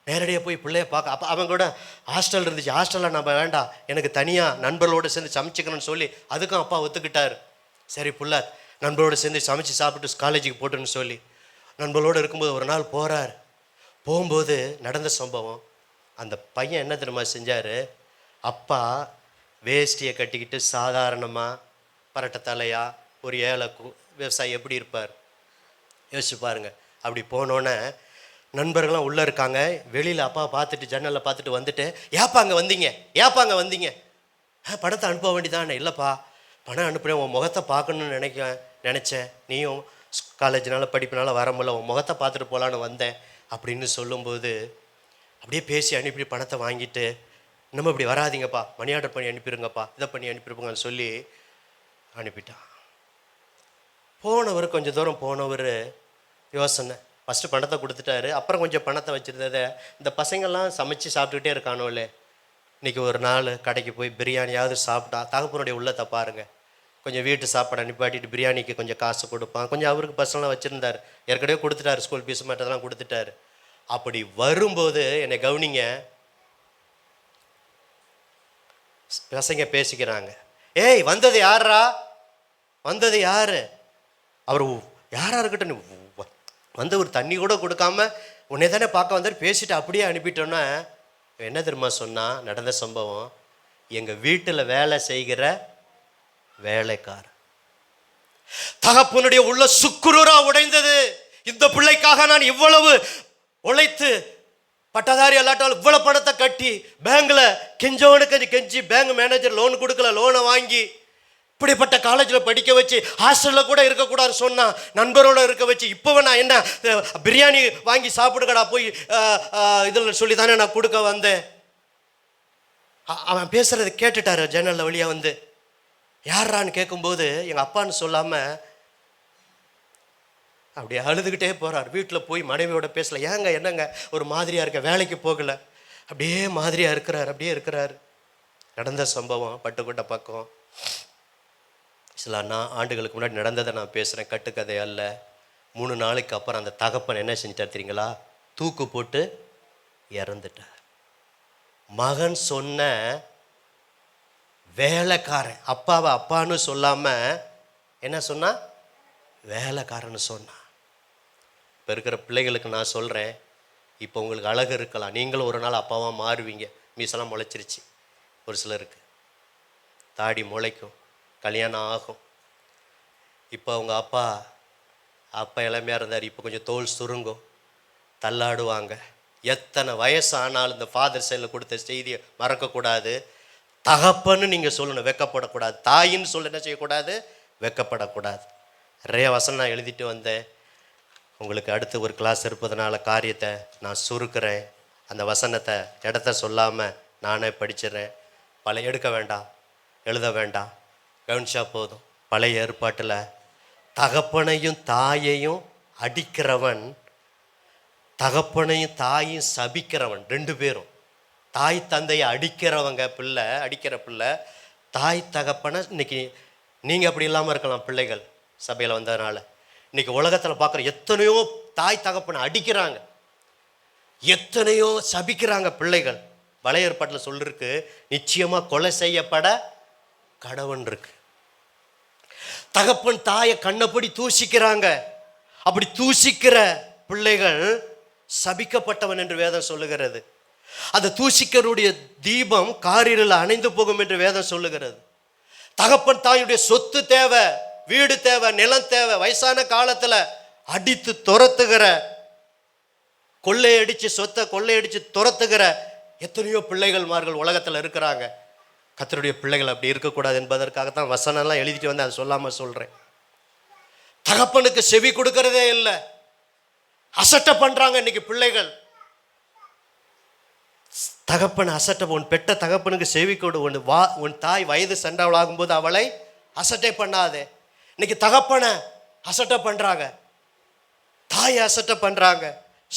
நேரடியாக போய் பிள்ளைய பார்க்க, அப்போ அவங்க கூட ஹாஸ்டல் இருந்துச்சு. ஹாஸ்டலில் நம்ம வேண்டாம், எனக்கு தனியாக நண்பர்களோடு சேர்ந்து சமைச்சிக்கணும்னு சொல்லி அதுக்கும் அப்பா ஒத்துக்கிட்டார். சரி புள்ள நண்பரோடு சேர்ந்து சமைச்சு சாப்பிட்டு காலேஜுக்கு போட்டுன்னு சொல்லி நண்பர்களோடு இருக்கும்போது ஒரு நாள் போகும்போது நடந்த சம்பவம். அந்த பையன் என்ன தெரியுமா செஞ்சார்? அப்பா வேஷ்டியை கட்டிக்கிட்டு சாதாரணமாக பரட்டை தலையா ஒரு ஏழை விவசாயி எப்படி இருப்பார் யோசிச்சு பாருங்க. அப்படி போனோன்னே நண்பர்கள்லாம் உள்ளே இருக்காங்க. வெளியில் அப்பா பார்த்துட்டு ஜன்னலில் பார்த்துட்டு வந்துட்டு, ஏப்பாங்க வந்தீங்க? பணத்தை அனுப்ப வேண்டியதானே? இல்லைப்பா, பணம் அனுப்புகிறேன், உன் முகத்தை பார்க்கணுன்னு நினச்சேன், நீயும் காலேஜினால படிப்பினால வர முடியல, உன் முகத்தை பார்த்துட்டு போகலான்னு வந்தேன் அப்படின்னு சொல்லும்போது அப்படியே பேசி அனுப்பி பணத்தை வாங்கிட்டு, இன்னமும் இப்படி வராதிங்கப்பா, மணி ஆர்டர் பண்ணி அனுப்பிடுங்கப்பா, இதை பண்ணி அனுப்பிடுங்கன்னு சொல்லி அனுப்பிட்டான். கொஞ்சம் தூரம் போனவர் யோசனை, ஃபஸ்ட்டு பணத்தை கொடுத்துட்டாரு, அப்புறம் கொஞ்சம் பணத்தை வச்சுருந்ததை இந்த பசங்கள்லாம் சமைச்சு சாப்பிட்டுக்கிட்டே இருக்கானோல்ல. இன்றைக்கி ஒரு நாள் கடைக்கு போய் பிரியாணியாவது சாப்பிட்டா, தகப்பனுடைய உள்ளத்தை பாருங்கள். கொஞ்சம் வீட்டு சாப்பாடை நிப்பாட்டிட்டு பிரியாணிக்கு கொஞ்சம் காசு கொடுப்பான். கொஞ்சம் அவருக்கு பர்சனலாக வச்சுருந்தார், ஏற்கனவே கொடுத்துட்டாரு, ஸ்கூல் ஃபீஸ் மற்றதெல்லாம் கொடுத்துட்டாரு. அப்படி வரும்போது என்னை கவனிங்க, பசங்க பேசிக்கிறாங்க. ஏய் வந்தது யாரா, வந்தது யாரு? அவர் யாரா இருக்கட்டும், வந்து ஒரு தண்ணி கூட கொடுக்காம உன்னை தானே பார்க்க வந்தார், பேசிட்டு அப்படியே அனுப்பிட்டோன்னா என்ன தெரியுமா சொன்னா? நடந்த சம்பவம், எங்கள் வீட்டில் வேலை செய்கிற வேலைக்காரன். தகப்பனுடைய உள்ள சுக்குரூரா உடைந்தது. இந்த பிள்ளைக்காக நான் இவ்வளவு உழைத்து, பட்டதாரி அல்லாட்டாலும் இவ்வளவு பணத்தை கட்டி பேங்க்ல கெஞ்சவனுக்கு கெஞ்சி பேங்க் மேனேஜர் லோன் கொடுக்கல, லோனை வாங்கி இப்படிப்பட்ட காலேஜில் படிக்க வச்சு ஹாஸ்டலில் கூட இருக்கக்கூடாது சொன்னா, நண்பரோட இருக்க வச்சு, இப்போ நான் என்ன பிரியாணி வாங்கி சாப்பிடுக்கடா போய் இதில் சொல்லி தானே நான் கொடுக்க வந்தேன். அவன் பேசுறது கேட்டுட்டாரு ஜன்னலில் வழியாக வந்து. யாரான்னு கேட்கும்போது எங்கள் அப்பான்னு சொல்லாமல் அப்படியே அழுதுகிட்டே போகிறார். வீட்டில் போய் மனைவியோட பேசல. ஏங்க என்னங்க ஒரு மாதிரியாக இருக்க, வேலைக்கு போகலை, அப்படியே மாதிரியாக இருக்கிறார், அப்படியே இருக்கிறார். நடந்த சம்பவம் பட்டுக்கோட்டை பக்கம். சில ஆண்டுகளுக்கு முன்னாடி நடந்ததை நான் பேசுகிறேன், கட்டுக்கதை அல்ல. 3 நாளைக்கு அப்புறம் அந்த தகப்பன் என்ன செஞ்சிட்டார் தெரியுங்களா? தூக்கு போட்டு இறந்துட்டார். மகன் சொன்ன வேலைக்காரன், அப்பாவை அப்பான்னு சொல்லாமல் என்ன சொன்னா? வேலைக்காரன்னு சொன்னான். இப்போ இருக்கிற பிள்ளைகளுக்கு நான் சொல்கிறேன், இப்போ உங்களுக்கு அழகு இருக்கலாம், நீங்களும் ஒரு நாள் அப்பாவாக மாறுவீங்க. மீசெல்லாம் முளைச்சிருச்சு, ஒரு சிலருக்கு தாடி முளைக்கும், கல்யாணம் ஆகும். இப்போ அவங்க அப்பா இளமையாக இருந்தார், இப்போ கொஞ்சம் தோல் சுருங்கும், தள்ளாடுவாங்க. எத்தனை வயசு ஆனாலும் இந்த ஃபாதர் சைடில் கொடுத்த செய்தியை மறக்கக்கூடாது. தகப்பன்னு நீங்கள் சொல்லணும், வெக்கப்படக்கூடாது. தாயின்னு சொல்ல என்ன செய்யக்கூடாது? வெக்கப்படக்கூடாது. நிறைய வசனம் நான் எழுதிட்டு வந்தேன். உங்களுக்கு அடுத்து ஒரு கிளாஸ் இருப்பதனால காரியத்தை நான் சுருக்கிறேன். அந்த வசனத்தை இடத்த சொல்லாமல் நானே படிச்சிடுறேன். பழைய எடுக்க வேண்டாம், எழுத வேண்டாம், கவனிச்சா போதும். பழைய ஏற்பாட்டில் தகப்பனையும் தாயையும் அடிக்கிறவன், தகப்பனையும் தாயும் சபிக்கிறவன், 2 பேரும். தாய் தந்தையை அடிக்கிறவங்க பிள்ளை, அடிக்கிற பிள்ளை தாய் தகப்பனை. இன்னைக்கு நீங்கள் அப்படி இல்லாமல் இருக்கலாம், பிள்ளைகள் சபையில் வந்ததுனால. இன்னைக்கு உலகத்தில் பார்க்குற எத்தனையோ தாய் தகப்பனை அடிக்கிறாங்க, எத்தனையோ சபிக்கிறாங்க பிள்ளைகள். பழைய ஏற்பாட்டில் சொல்லிருக்கு, நிச்சயமாக கொலை செய்யப்பட கடவன் இருக்கு. தகப்பன் தாயை கண்ணப்படி தூசிக்கிறாங்க. அப்படி தூசிக்கிற பிள்ளைகள் சபிக்கப்பட்டவன் என்று வேதம் சொல்லுகிறது. அந்த தூசிக்கருடைய தீபம் காரில் அணைந்து போகும் என்று வேதம் சொல்லுகிறது. தகப்பன் தாயுடைய சொத்து தேவை, வீடு தேவை, நிலம் தேவை, வயசான காலத்தில் அடித்து துரத்துகிற, கொள்ளையடிச்சு சொத்தை கொள்ளையடிச்சு துரத்துகிற எத்தனையோ பிள்ளைகள்மார்கள் உலகத்தில் இருக்கிறாங்க. கர்த்தருடைய பிள்ளைகள் அப்படி இருக்கக்கூடாது என்பதற்காகத்தான் வசனம்லாம் எழுதிட்டு வந்து அதை சொல்லாமல் சொல்கிறேன். தகப்பனுக்கு செவி கொடுக்கறதே இல்லை, அசட்டை பண்ணுறாங்க இன்னைக்கு பிள்ளைகள். தகப்பன் அசட்டை, உன் பெற்ற தகப்பனுக்கு செவி கொடு. உன் தாய் வயது சென்றவளாகும் போது அவளை அசட்டை பண்ணாதே. இன்னைக்கு தகப்பனை அசட்டை பண்ணுறாங்க, தாயை அசட்டை பண்ணுறாங்க,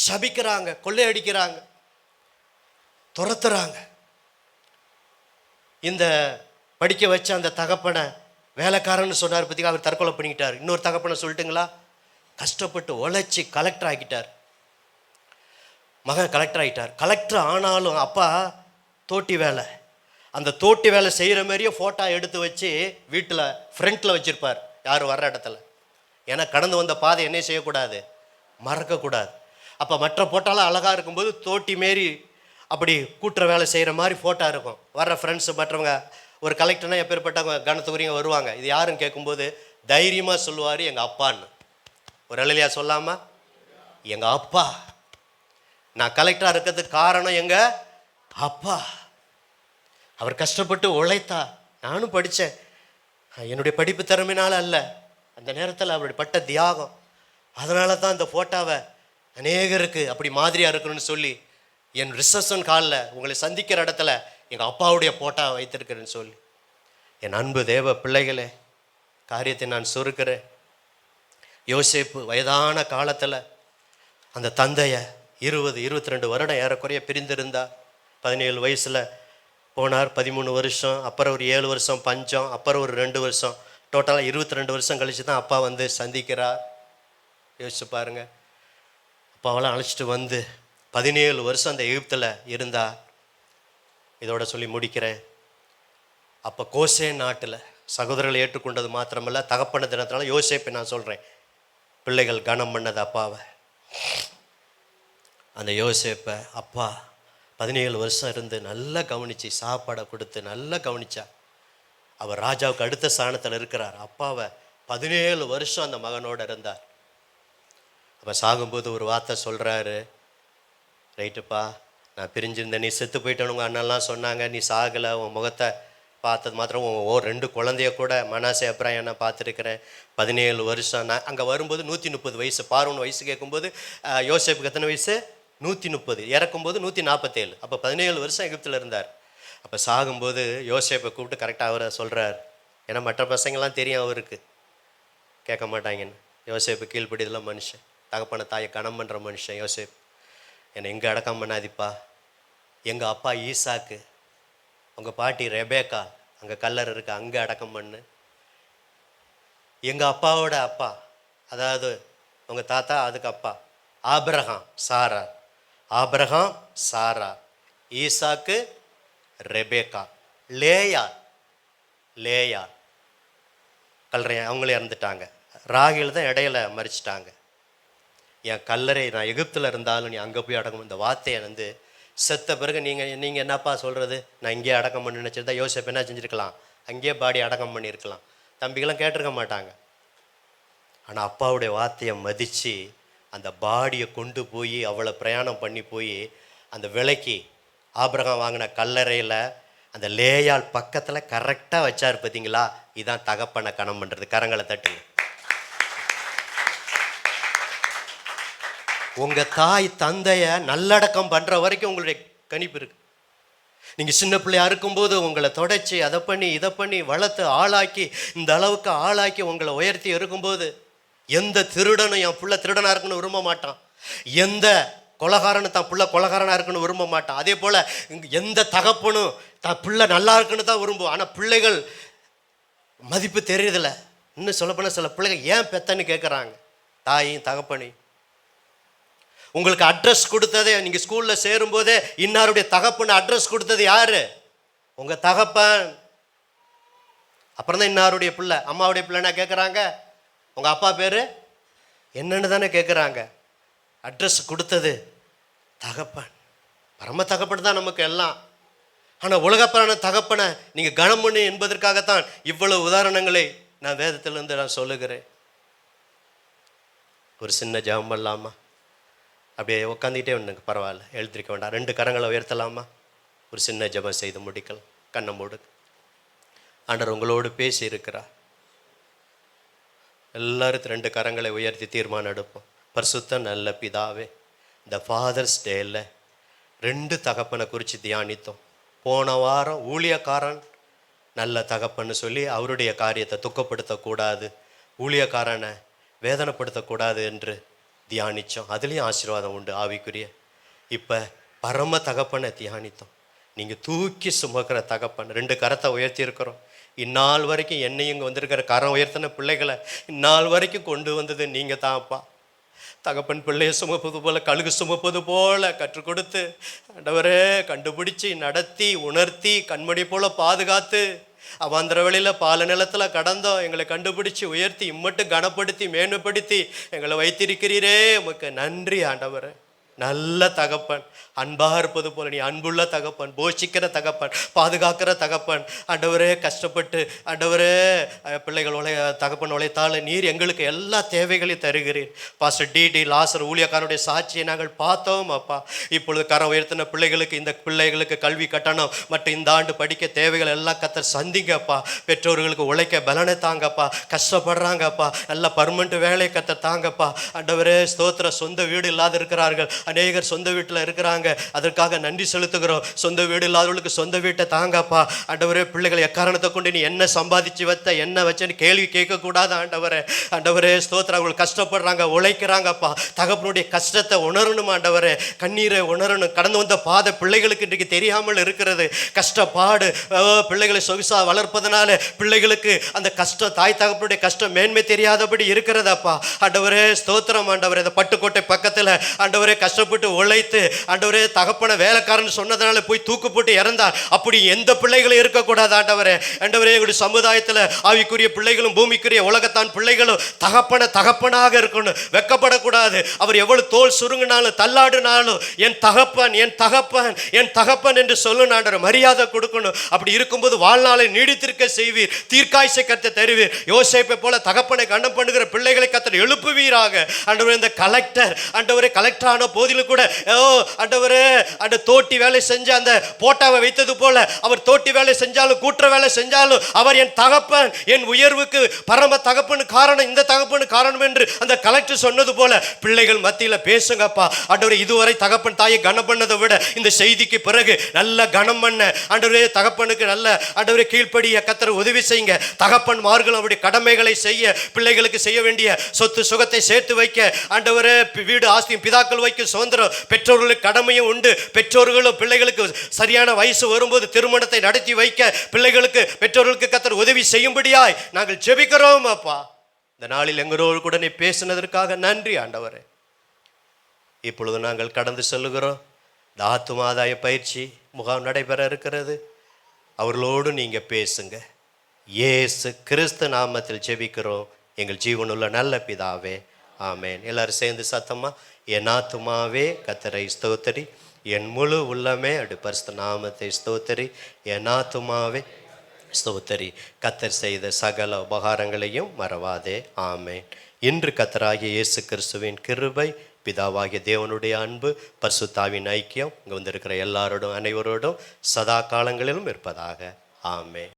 சபிக்கிறாங்க, கொள்ளையடிக்கிறாங்க, துரத்துறாங்க. இந்த படிக்க வச்ச அந்த தகப்பனை வேலைக்காரன்னு சொன்னார் பற்றி, அவர் தற்கொலை பண்ணிக்கிட்டார். இன்னொரு தகப்பனை சொல்லட்டுங்களா? கஷ்டப்பட்டு உழைச்சி கலெக்டர் ஆக்கிட்டார். மகன் கலெக்டர் ஆகிட்டார். கலெக்டர் ஆனாலும் அப்பா தோட்டி வேலை, அந்த தோட்டி வேலை செய்கிற மாதிரியே ஃபோட்டோ எடுத்து வச்சு வீட்டில் ஃப்ரண்ட்டில் வச்சுருப்பார், யார் வர்ற இடத்துல. ஏன்னா கடந்து வந்த பாதை என்ன செய்யக்கூடாது? மறக்கக்கூடாது. அப்போ மற்ற ஃபோட்டோலாம் அழகாக இருக்கும்போது தோட்டி மாரி அப்படி கூட்டுற வேலை செய்கிற மாதிரி ஃபோட்டோ இருக்கும். வர்ற ஃப்ரெண்ட்ஸு மற்றவங்க, ஒரு கலெக்டர்னா எப்பேற்பட்டவங்க கனத்துக்குரியவங்க வருவாங்க. இது யாருன்னு கேட்கும்போது தைரியமாக சொல்லுவார், எங்கள் அப்பான்னு. ஒரு அழலியா சொல்லாமல், எங்கள் அப்பா. நான் கலெக்டராக இருக்கிறதுக்கு காரணம் எங்கள் அப்பா. அவர் கஷ்டப்பட்டு உழைத்தா, நானும் படித்தேன். என்னுடைய படிப்பு திறமையினால அல்ல, அந்த நேரத்தில் அவருடைய பட்ட தியாகம். அதனால தான் இந்த ஃபோட்டோவை அநேகருக்கு அப்படி மாதிரியாக இருக்கணும்னு சொல்லி என் ரிசப்ஷன் காலில் உங்களை சந்திக்கிற இடத்துல எங்கள் அப்பாவுடைய ஃபோட்டோவை வைத்திருக்கிறேன்னு சொல்லி. என் அன்பு தேவ பிள்ளைகளே, காரியத்தை நான் சுருக்கிறேன். யோசேப்பு வயதான காலத்தில் அந்த தந்தையை 22 வருடம் ஏறக்குறைய பிரிந்திருந்தார். 17 வயசில் போனார், 13 வருஷம், அப்புறம் ஒரு 7 வருஷம் பஞ்சம், அப்புறம் ஒரு 2 வருஷம், டோட்டலாக 22 வருஷம் கழித்து தான் அப்பா வந்து சந்திக்கிறார். யோசிச்சு பாருங்கள். அப்பாவெல்லாம் அழைச்சிட்டு வந்து 17 வருஷம் அந்த எகிப்தில் இருந்தார். இதோட சொல்லி முடிக்கிறேன். அப்போ கோசேன் நாட்டில் சகோதரர்கள் ஏற்றுக்கொண்டது மாத்திரமல்ல, தகப்பன தினத்தினால யோசேப்பை நான் சொல்கிறேன், பிள்ளைகள் கனம் பண்ணது அப்பாவை. அந்த யோசேப்பை அப்பா 17 வருஷம் இருந்து நல்லா கவனித்து சாப்பாடை கொடுத்து நல்லா கவனிச்சா. அவர் ராஜாவுக்கு அடுத்த ஸ்தானத்தில் இருக்கிறார். அப்பாவை 17 வருஷம் அந்த மகனோடு இருந்தார். அப்போ சாகும்போது ஒரு வார்த்தை சொல்கிறாரு, ரைட்டுப்பா நான் பிரிஞ்சிருந்தேன், நீ செத்து போயிட்டேன்னு உங்கள் அண்ணெல்லாம் சொன்னாங்க, நீ சாகலை, உன் முகத்தை பார்த்தது மாத்திரம் உன் 2 குழந்தைய கூட மனாசே அப்புறம் நான் பார்த்துருக்கிறேன். 17 வருஷம். நான் அங்கே வரும்போது 130 வயசு. பார்வோன் வயசு கேட்கும்போது யோசேப்புக்கு எத்தனை வயசு? 130. இறக்கும்போது 147. அப்போ 17 வருஷம் எகிப்தில் இருந்தார். அப்போ சாகும்போது யோசேப்பை கூப்பிட்டு கரெக்டாக அவரை சொல்கிறார். ஏன்னா மற்ற பசங்கள்லாம் தெரியும் அவருக்கு, கேட்க மாட்டாங்கன்னு. யோசேப்பு கீழ்ப்படியதெல்லாம் மனுஷன், தகப்பன தாயை கணம் பண்ணுற மனுஷன் யோசேப். என்னை எங்கே அடக்கம் பண்ணாதிப்பா, எங்கள் அப்பா ஈசாக்கு, உங்கள் பாட்டி ரெபேக்கா அங்கே கல்லறை இருக்கு, அங்கே அடக்கம் பண்ணு. எங்கள் அப்பாவோட அப்பா, அதாவது உங்கள் தாத்தா, அதுக்கு அப்பா ஆபிரகாம், சாரா. ஆபிரகாம், சாரா, ஈசாக்கு, ரெபேக்கா, லேயா. லேயா கல்லறை அவங்களே இறந்துட்டாங்க. ராகில் தான் இடையில மறிச்சிட்டாங்க. என் கல்லறை நான் எகிப்தில் இருந்தாலும் நீ அங்கே போய் அடக்கம். இந்த வார்த்தையை வந்து செத்த பிறகு நீங்கள் என்னப்பா சொல்கிறது, நான் இங்கேயே அடக்கம் பண்ணி நினச்சிருந்தா யோசேப்பு என்ன செஞ்சுருக்கலாம், அங்கேயே பாடி அடக்கம் பண்ணியிருக்கலாம். தம்பிகளாம் கேட்டிருக்க மாட்டாங்க. ஆனால் அப்பாவுடைய வார்த்தையை மதித்து அந்த பாடியை கொண்டு போய் அவ்வளோ பிரயாணம் பண்ணி போய் அந்த விலைக்கு ஆபிரகாம் வாங்கின கல்லறையில் அந்த லேயால் பக்கத்தில் கரெக்டாக வச்சார். பார்த்தீங்களா, இதுதான் தகப்பனை கணம் பண்ணுறது. கரங்களை தட்டுங்க. உங்கள் தாய் தந்தையை நல்லடக்கம் பண்ணுற வரைக்கும் உங்களுடைய கணிப்பு இருக்கு. நீங்கள் சின்ன பிள்ளையா இருக்கும்போது உங்களை தொடச்சி அதை பண்ணி இதை பண்ணி வளர்த்து ஆளாக்கி இந்த அளவுக்கு ஆளாக்கி உங்களை உயர்த்தி இருக்கும்போது எந்த திருடனும் என் பிள்ளை திருடனாக இருக்குன்னு விரும்ப மாட்டான். எந்த கொலகாரனும் தான் பிள்ளை கொலகாரனாக இருக்குன்னு விரும்ப மாட்டான். அதே போல் எந்த தகப்பனும் தான் பிள்ளை நல்லா இருக்குன்னு தான் விரும்பும். ஆனால் பிள்ளைகள் மதிப்பு தெரியுதில்ல. இன்னும் சொல்லப்போனால் சில பிள்ளைகள் ஏன் பெத்தன்னு கேட்குறாங்க, தாயும் தகப்பனையும். உங்களுக்கு அட்ரஸ் கொடுத்ததே, நீங்கள் ஸ்கூலில் சேரும்போதே இன்னாருடைய தகப்பன்னு அட்ரஸ் கொடுத்தது யாரு? உங்கள் தகப்பன். அப்புறம் தான் இன்னாருடைய பிள்ளை, அம்மாவுடைய பிள்ளைன்னா கேட்குறாங்க, உங்கள் அப்பா பேர் என்னன்னு தானே கேட்குறாங்க. அட்ரஸ் கொடுத்தது தகப்பன். பரம தகப்பன் தான் நமக்கு எல்லாம். ஆனால் உலகப்பரான தகப்பனை நீங்கள் கனம் பண்ணு என்பதற்காகத்தான் இவ்வளவு உதாரணங்களை நான் வேதத்திலிருந்து நான் சொல்லுகிறேன். ஒரு சின்ன ஜெபம் பண்ணலாமா? அப்படியே உட்காந்துக்கிட்டே ஒன்றுங்க, பரவாயில்ல, எழுந்திருக்க வேண்டாம். 2 கரங்களை உயர்த்தலாமா? ஒரு சின்ன ஜெபம் செய்து முடிக்கலாம். கண்ணை மூடு. ஆண்டவர் உங்களோடு பேசி இருக்கிறார். எல்லாரும் 2 கரங்களை உயர்த்தி தீர்மானம் எடுப்போம். பரிசுத்த நல்ல பிதாவே, இந்த ஃபாதர்ஸ் டேயில் 2 தகப்பனை குறித்து தியானித்தோம். போன வாரம் ஊழியக்காரன் நல்ல தகப்பன்னு சொல்லி அவருடைய காரியத்தை துக்கப்படுத்தக்கூடாது, ஊழியக்காரனை வேதனைப்படுத்தக்கூடாது என்று தியானித்தோம். அதுலேயும் ஆசீர்வாதம் உண்டு ஆவிக்குரிய. இப்போ பரம தகப்பனை தியானித்தோம். நீங்கள் தூக்கி சுமக்கிற தகப்பன். 2 கரத்தை உயர்த்தி இருக்கிறோம். இந்நாள் வரைக்கும் என்னையும் இங்கே வந்திருக்கிற கரம் உயர்த்தின பிள்ளைகளை இந்நாள் வரைக்கும் கொண்டு வந்தது நீங்கள் தான்ப்பா. தகப்பன் பிள்ளையை சுமப்பது போல, கழுகு சுமப்பது போல கற்றுக் கொடுத்து ஆண்டவரே கண்டுபிடிச்சி நடத்தி உணர்த்தி கண்மணி போல பாதுகாத்து அவாந்திர வழியில் பால நிலத்தில் கடந்தோம். எங்களை கண்டுபிடிச்சி உயர்த்தி இம்மட்டும் கனப்படுத்தி மேன்மைப்படுத்தி எங்களை வைத்திருக்கிறீரே, உமக்கு நன்றி ஆண்டவரே. நல்ல தகப்பன், அன்பாக இருப்பது போல நீ அன்புள்ள தகப்பன், போஷிக்கிற தகப்பன், பாதுகாக்கிற தகப்பன். ஆண்டவரே கஷ்டப்பட்டு ஆண்டவரே பிள்ளைகள் தகப்பன் உழைத்தால் நீர் எங்களுக்கு எல்லா தேவைகளையும் தருகிறீர். பாஸ்டர் டி லாசர் ஊழியக்காரனுடைய சாட்சியை நாங்கள் பார்த்தோம் அப்பா. இப்பொழுது கரம் உயர்த்தின பிள்ளைகளுக்கு, இந்த பிள்ளைகளுக்கு கல்வி கட்டணம் மற்றும் இந்த ஆண்டு படிக்க தேவைகள் எல்லாம் கத்தர் சந்திங்கப்பா. பெற்றோர்களுக்கு உழைக்க பலனை தாங்கப்பா. கஷ்டப்படுறாங்கப்பா, நல்ல பர்மனெண்ட் வேலையை கத்தர் தாங்கப்பா. ஆண்டவரே ஸ்தோத்திர. சொந்த வீடு இல்லாத இருக்கிறார்கள், அநேகர் சொந்த வீட்டில் இருக்கிறாங்க. அதற்காக நன்றி செலுத்துகிறோம். சொந்த வீடு இல்லாதவர்களுக்கு சொந்த வீட்டை தாங்கப்பா. ஆண்டவரே பிள்ளைகளை எக்காரணத்தை கொண்டு நீ என்ன சம்பாதிச்சு வைத்த என்ன வச்சேன்னு கேள்வி கேட்கக்கூடாது ஆண்டவரே. ஆண்டவரே ஸ்தோத்திரம். அவர்கள் கஷ்டப்படுறாங்க, உழைக்கிறாங்கப்பா. தகப்பனுடைய கஷ்டத்தை உணரணும் ஆண்டவரே, கண்ணீரை உணரணும். கடந்து வந்த பாதை பிள்ளைகளுக்கு இன்றைக்கு தெரியாமல் இருக்கிறது. கஷ்டப்பாடு பிள்ளைகளை சொகுசா வளர்ப்பதனால பிள்ளைகளுக்கு அந்த கஷ்டம், தாய் தகப்பனுடைய கஷ்டம் மேன்மை தெரியாதபடி இருக்கிறதப்பா. ஆண்டவரே ஸ்தோத்திரம் ஆண்டவரே. இந்த பட்டுக்கோட்டை பக்கத்தில் ஆண்டவரே கஷ்டப்பட்டு உழைத்து ஆண்டவரே தகப்பன வேலைக்காரன் சொன்னதுனால போய் தூக்கு போட்டு இறந்தார். அப்படி எந்த பிள்ளைகளும் இருக்கக்கூடாது ஆண்டவரே. ஆண்டவரே எங்களுடைய சமுதாயத்தில் ஆவிக்குரிய பிள்ளைகளும் பூமிக்குரிய உலகத்தான் பிள்ளைகளும் தகப்பனாக இருக்கணும், வெக்கப்படக்கூடாது. அவர் எவ்வளவு தோல் சுருங்கினாலும் தள்ளாடினாலும் என் தகப்பன் என் தகப்பன் என் தகப்பன் என்று சொல்லணும் ஆண்டவர், மரியாதை கொடுக்கணும். அப்படி இருக்கும்போது வாழ்நாளை நீடித்திருக்க செய்வீர், தீர்க்காய்ச்சை கத்த தருவீர். யோசேப்பை போல தகப்பனை கண்டம் பண்ணுகிற பிள்ளைகளை கத்தர் எழுப்புவீராக ஆண்டவரே. இந்த கலெக்டர் ஆண்டவரே கலெக்டர் ஆன போதிலும் கூட ஆண்டவரே அந்த தோட்டி வேலை செஞ்ச அந்த போட்டாவை வைத்தது போல அவர் தோட்டி வேலை செஞ்சாலும் கூட்டுற வேலை செஞ்சாலும் அவர் என் தகப்பன், என் உயர்வுக்கு பரம தகப்பனு காரணம், இந்த தகப்பனு காரணம் என்று அந்த கலெக்டர் சொன்னது போல பிள்ளைகள் மத்தியில் பேசுங்கப்பா ஆண்டவரே. இதுவரை தகப்பன் தாயை கனம் பண்ணதை விட இந்த செய்திக்கு பிறகு நல்ல கனம் பண்ண ஆண்டவரே, தகப்பனுக்கு நல்ல ஆண்டவரே கீழ்ப்படிய கத்தர் உதவி செய்யுங்க. தகப்பன் மார்கள் அவருடைய கடமைகளை செய்ய, பிள்ளைகளுக்கு செய்ய வேண்டிய சொத்து சுகத்தை சேர்த்து வைக்க ஆண்டவரே, வீடு ஆஸ்தியும் பிதாக்கள் வைக்க சுதந்திரம் பெற்றோர்களுக்கு கடமையும் உண்டு. பெற்றோர்களும் பிள்ளைகளுக்கு சரியான வயசு வரும்போது திருமணத்தை நடத்தி வைக்க பிள்ளைகளுக்கு பெற்றோர்களுக்கு கத்தர் உதவி செய்யும்படியாய் நாங்கள் ஜெபிக்கிறோம் அப்பா. இந்த நாளில் எங்களோடு கூட நீ பேசினதற்காக நன்றி ஆண்டவரே. இப்பொழுது நாங்கள் கடந்து செல்லுகிறோம். இந்த ஆத்துமாதாய பயிற்சி முகாம் நடைபெற இருக்கிறது. அவர்களோடு நீங்கள் பேசுங்க. இயேசு கிறிஸ்து நாமத்தில் ஜெபிக்கிறோம் எங்கள் ஜீவனுள்ள நல்ல பிதாவே, ஆமேன். எல்லாரும் சேர்ந்து சத்தமா, என் ஆத்துமாவே கர்த்தரை ஸ்தோத்திரி, என் முழு உள்ளமே அப்படி பரிசுத்த நாமத்தை ஸ்தோத்திரி, என் ஆத்துமாவே ஸ்தோத்திரி, கர்த்தர் செய்த சகல உபகாரங்களையும் மறவாதே, ஆமேன். இன்று கர்த்தராகிய இயேசு கிறிஸ்துவின் கிருபை, பிதாவாகிய தேவனுடைய அன்பு, பரிசுத்தாவின் ஐக்கியம் இங்கே வந்திருக்கிற எல்லாரோடும் அனைவரோடும் சதா காலங்களிலும் இருப்பதாக, ஆமேன்.